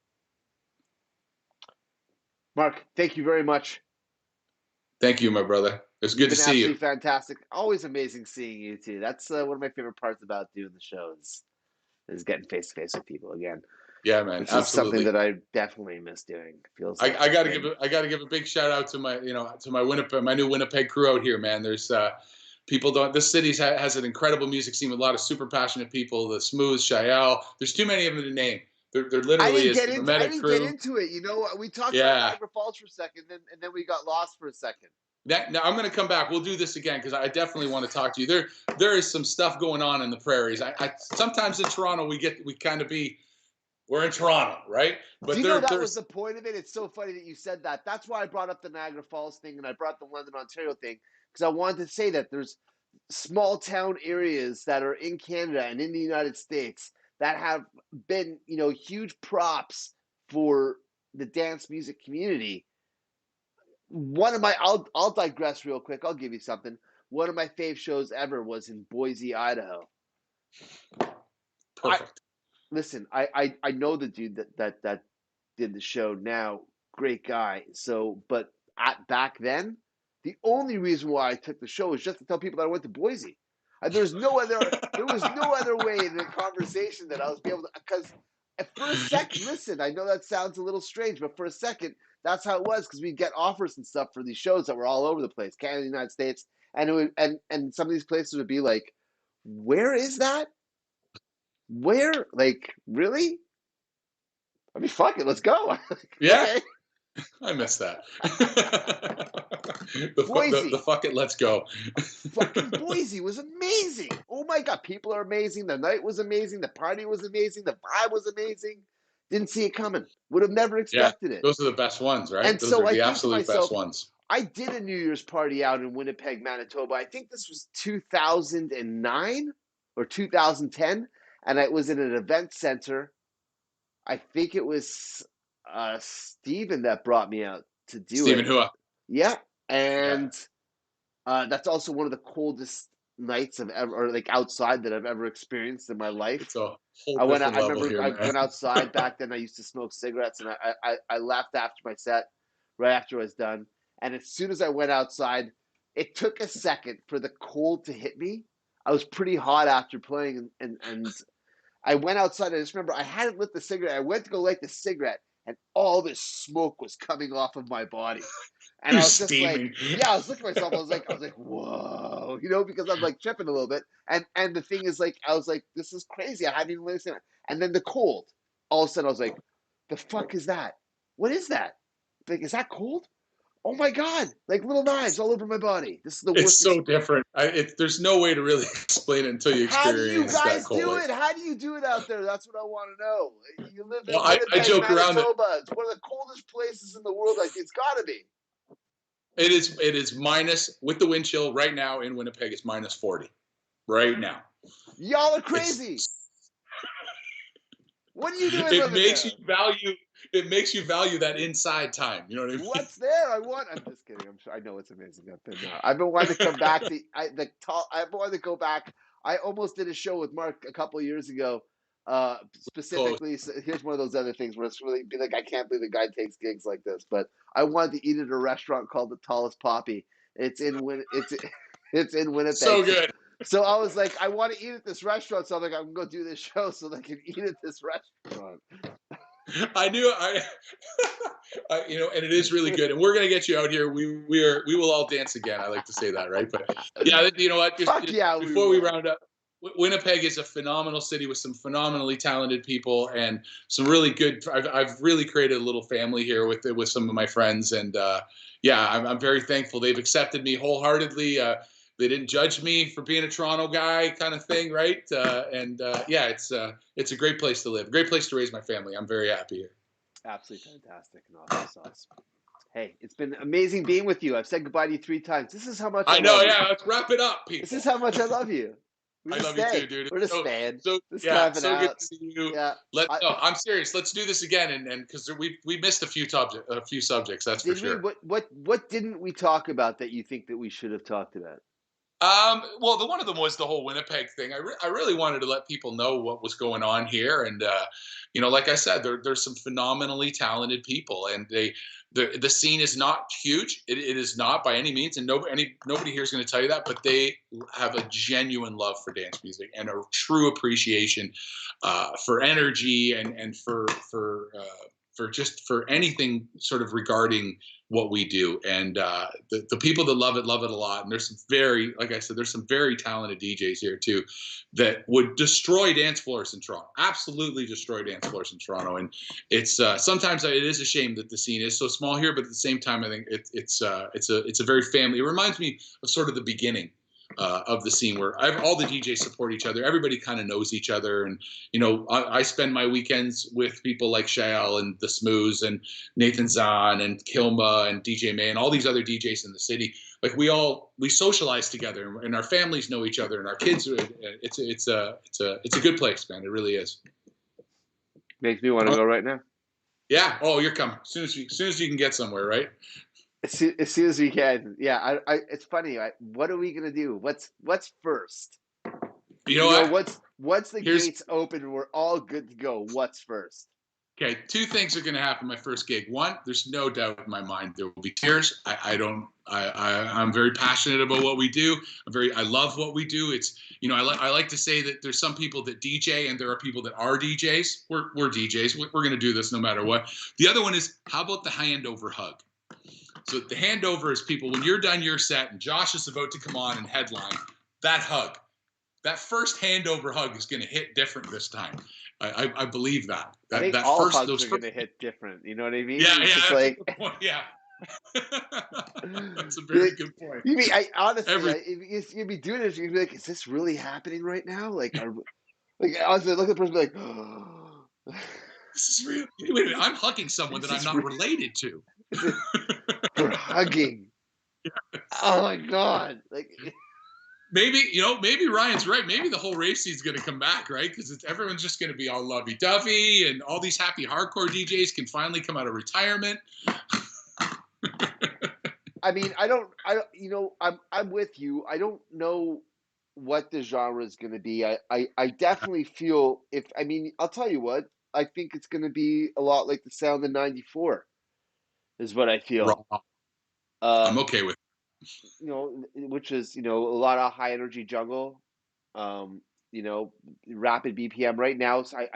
Mark, thank you very much. Thank you, my brother. It's good to see you. Fantastic. Always amazing seeing you too. That's one of my favorite parts about doing the shows is getting face to face with people again. Yeah, man, Which absolutely. is something that I definitely miss doing. Feels like I got to give a big shout out to my my new Winnipeg crew out here, man. There's people don't. This city has an incredible music scene with a lot of super passionate people. The Smooth, Shael. There's too many of them to name. There literally is the Meta crew. I didn't get into it. We talked about Niagara Falls for a second, and then we got lost for a second. Now I'm going to come back. We'll do this again because I definitely want to talk to you. There is some stuff going on in the prairies. I sometimes in Toronto we're in Toronto, right? But do you know that was the point of it? It's so funny that you said that. That's why I brought up the Niagara Falls thing, and I brought the London, Ontario thing, because I wanted to say that there's small town areas that are in Canada and in the United States that have been, huge props for the dance music community. I'll digress real quick. I'll give you something. One of my fave shows ever was in Boise, Idaho. Perfect. Listen, I know the dude that did the show now. Great guy. So, but back then, the only reason why I took the show was just to tell people that I went to Boise. There was no other way in the conversation that I was able to, because for a second, listen, I know that sounds a little strange, but for a second, that's how it was, because we'd get offers and stuff for these shows that were all over the place, Canada, United States, and it would, and some of these places would be like, where is that? Where? Like, really? I mean, fuck it, let's go. Yeah. Okay. I missed that. Boise. The fuck it, let's go. Fucking Boise was amazing. Oh my God, people are amazing. The night was amazing. The party was amazing. The vibe was amazing. Didn't see it coming. Would have never expected it. Those are the best ones, right? And those so are the I think absolute to myself, best ones. I did a New Year's party out in Winnipeg, Manitoba. I think this was 2009 or 2010, and it was in an event center. I think it was Steven that brought me out to do Stephen it. Hua. Yeah, and that's also one of the coldest nights I've ever, or like outside that I've ever experienced in my life. It's a whole different level here, man. I went outside back then. I used to smoke cigarettes, and I left after my set, right after I was done. And as soon as I went outside, it took a second for the cold to hit me. I was pretty hot after playing, and I went outside. I just remember I hadn't lit the cigarette. I went to go light the cigarette, and all this smoke was coming off of my body. And You're I was just like, steaming. yeah, I was looking at myself. I was like, whoa, because I'm like tripping a little bit. And the thing is, like, I was like, this is crazy. I hadn't even listened. And then the cold. All of a sudden, I was like, the fuck is that? What is that? Like, is that cold? Oh my god! Like little knives all over my body. This is the It's worst. so different. There's no way to really explain it until you How do you experience that guys cold. do it? How do you do it out there? That's what I want to know. You live Well, in I Winnipeg, joke around that Manitoba. It's one of the coldest places in the world. Like it's got to be. it is minus with the wind chill right now in Winnipeg. It's minus 40 right now. Y'all are It's crazy. What are you doing it living makes you there? value it makes you value that inside time. You know what I mean? What's there? I'm just kidding. I'm sure. I know it's amazing up there now. I've been wanting to come back to. I've been wanting to go back. I almost did a show with Mark a couple of years ago. Close. Specifically, so here's one of those other things where it's really be like, I can't believe the guy takes gigs like this. But I wanted to eat at a restaurant called the Tallest Poppy. It's in it's in Winnipeg. So good. So I was like, I want to eat at this restaurant. So I'm like, I'm gonna go do this show so they can eat at this restaurant. I knew and it is really good. And we're gonna get you out here. We will all dance again. I like to say that, right? But yeah, you know what? Fuck yeah, before we will. round up, Winnipeg is a phenomenal city with some phenomenally talented people and some really good. I've really created a little family here with some of my friends, and yeah, I'm very thankful. They've accepted me wholeheartedly. They didn't judge me for being a Toronto guy, kind of thing, right? Yeah, it's a great place to live, great place to raise my family. I'm very happy here. Absolutely fantastic and awesome sauce. Hey, it's been amazing being with you. I've said goodbye to you 3 times. This is how much I I know. love you. Yeah, let's wrap it up, This is people. how much I love you. We're I just love you too, staying. dude. We're just So, staying. so Just yeah, camping so good out. to see you. Yeah. No, I'm serious. Let's do this again, and because we missed a few subjects, that's for Did we? sure. What didn't we talk about that you think that we should have talked about? Well, one of them was the whole Winnipeg thing. I really wanted to let people know what was going on here, and like I said, there's some phenomenally talented people, and the scene is not huge. It is not by any means, and nobody here is going to tell you that, but they have a genuine love for dance music and a true appreciation for energy and for anything sort of regarding what we do. And the people that love it a lot. And there's some like I said, there's some very talented DJs here too that would destroy dance floors in Toronto. Absolutely destroy dance floors in Toronto. And it's sometimes it is a shame that the scene is so small here, but at the same time, I think it's a very family. It reminds me of sort of the beginning. Of the scene where all the DJs support each other. Everybody kind of knows each other. And, I spend my weekends with people like Shale and The Smooths and Nathan Zahn and Kilma and DJ May and all these other DJs in the city. Like we socialize together and our families know each other and our kids. It's a good place, man. It really is. Makes me want to go right now. Yeah. Oh, you're coming. As soon as you can get somewhere, right? As soon as we can. Yeah. It's funny. What are we gonna do? What's first? You know what? Once the gates open, we're all good to go. What's first? Okay, two things are going to happen my first gig. One, there's no doubt in my mind there will be tears. I'm very passionate about what we do. I love what we do. It's, I like to say that there's some people that DJ and there are people that are DJs. We're DJs. We're going to do this no matter what. The other one is, how about the handover hug? So the handover is people, when you're done your set and Josh is about to come on and headline, that hug, that first handover hug is going to hit different this time. I believe that. I think that all first, hugs those are first, going to hit different. You know what I mean? yeah, It's yeah, just that's like, a good point. Yeah, that's a very good point. You mean, you'd be doing this, you'd be like, is this really happening right now? Like, honestly, look at the person and be like, oh. This is real. Wait a minute, I'm hugging someone that I'm not related to. We're hugging. Yes. Oh my god! Like, maybe Ryan's right. Maybe the whole rave scene's going to come back, right? Because everyone's just going to be all lovey-dovey, and all these happy hardcore DJs can finally come out of retirement. I mean, I'm with you. I don't know what the genre is going to be. I definitely feel I'll tell you what. I think it's going to be a lot like the sound of '94, is what I feel. I'm okay with which is a lot of high energy jungle. rapid BPM right now. So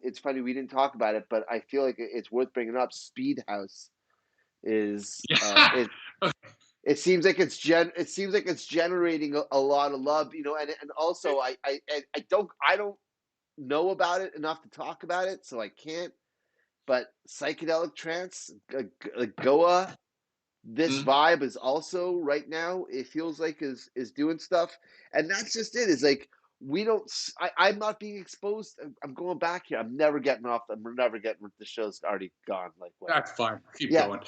it's funny we didn't talk about it, but I feel like it's worth bringing up. Speed house is Yeah. it seems like it's generating a lot of love, and also I don't know about it enough to talk about it, so I can't. But psychedelic trance, Goa, this Mm, vibe is also right now. It feels like is doing stuff, and that's just it. Is like we don't. I'm not being exposed. I'm going back here. I'm never getting off. I'm never getting. The show's already gone. Like what? that's fine. Keep Yeah. going.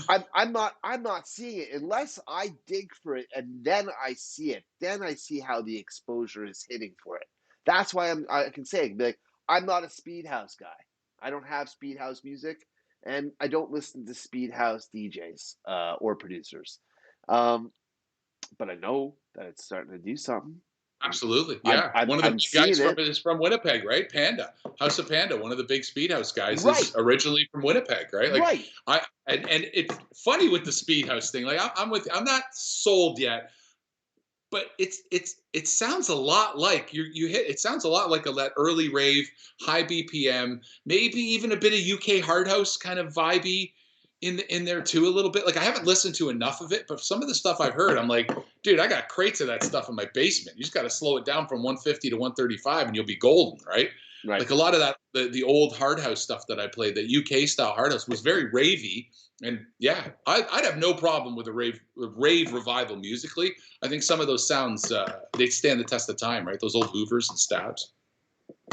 I, I'm not seeing it unless I dig for it and then I see it. Then I see how the exposure is hitting for it. That's why I can say be like I'm not a speed house guy. I don't have speed house music, and I don't listen to speed house DJs or producers. Um, but I know that it's starting to do something. I'm Absolutely. I'm Yeah. I'm, One of the I'm guys seeing from it. is from Winnipeg, right? Panda. House of Panda, one of the big speed house guys, is Right, originally from Winnipeg, right? Like right. I and it's funny with the speed house thing. Like I'm not sold yet, but it sounds a lot like you hit it sounds a lot like that early rave, high BPM, maybe even a bit of UK hard house kind of vibey in there too a little bit. Like I haven't listened to enough of it, but some of the stuff I've heard, I'm like, dude, I got crates of that stuff in my basement. You just got to slow it down from 150 to 135 and you'll be golden, right? Right. Like a lot of that the old hard house stuff that I played, the UK style hard house was very ravey. And yeah, I'd have no problem with a rave revival musically. I think some of those sounds they stand the test of time, right? Those old Hoovers and Stabs.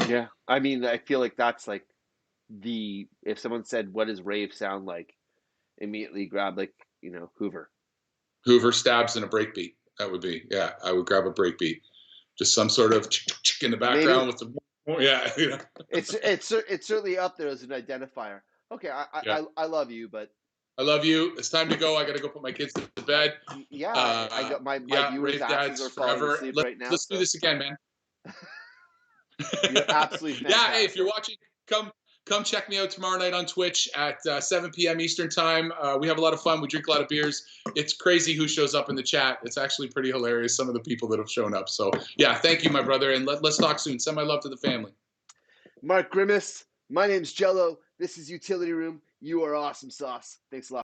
Yeah. I mean, I feel like that's like the if someone said what does rave sound like, immediately grab like Hoover. Hoover, Stabs, and a breakbeat. That would be, yeah. I would grab a breakbeat, just some sort of in the Maybe background with the yeah, it's certainly up there as an identifier. Okay, I yeah. I love you, but I love you. It's time to go. I got to go put my kids to I bed. yeah I got my Yeah, viewers' rave asses dads are falling forever. asleep Let's right now, let's do so this again, man. you're absolutely Yeah, hey, if you're fantastic. watching, come check me out tomorrow night on Twitch at 7 p.m. Eastern time. We have a lot of fun. We drink a lot of beers. It's crazy who shows up in the chat. It's actually pretty hilarious, some of the people that have shown up. So, yeah, thank you, my brother, and let's talk soon. Send my love to the family. Mark Grimace, my name's Jello. This is Utility Room. You are awesome sauce. Thanks a lot.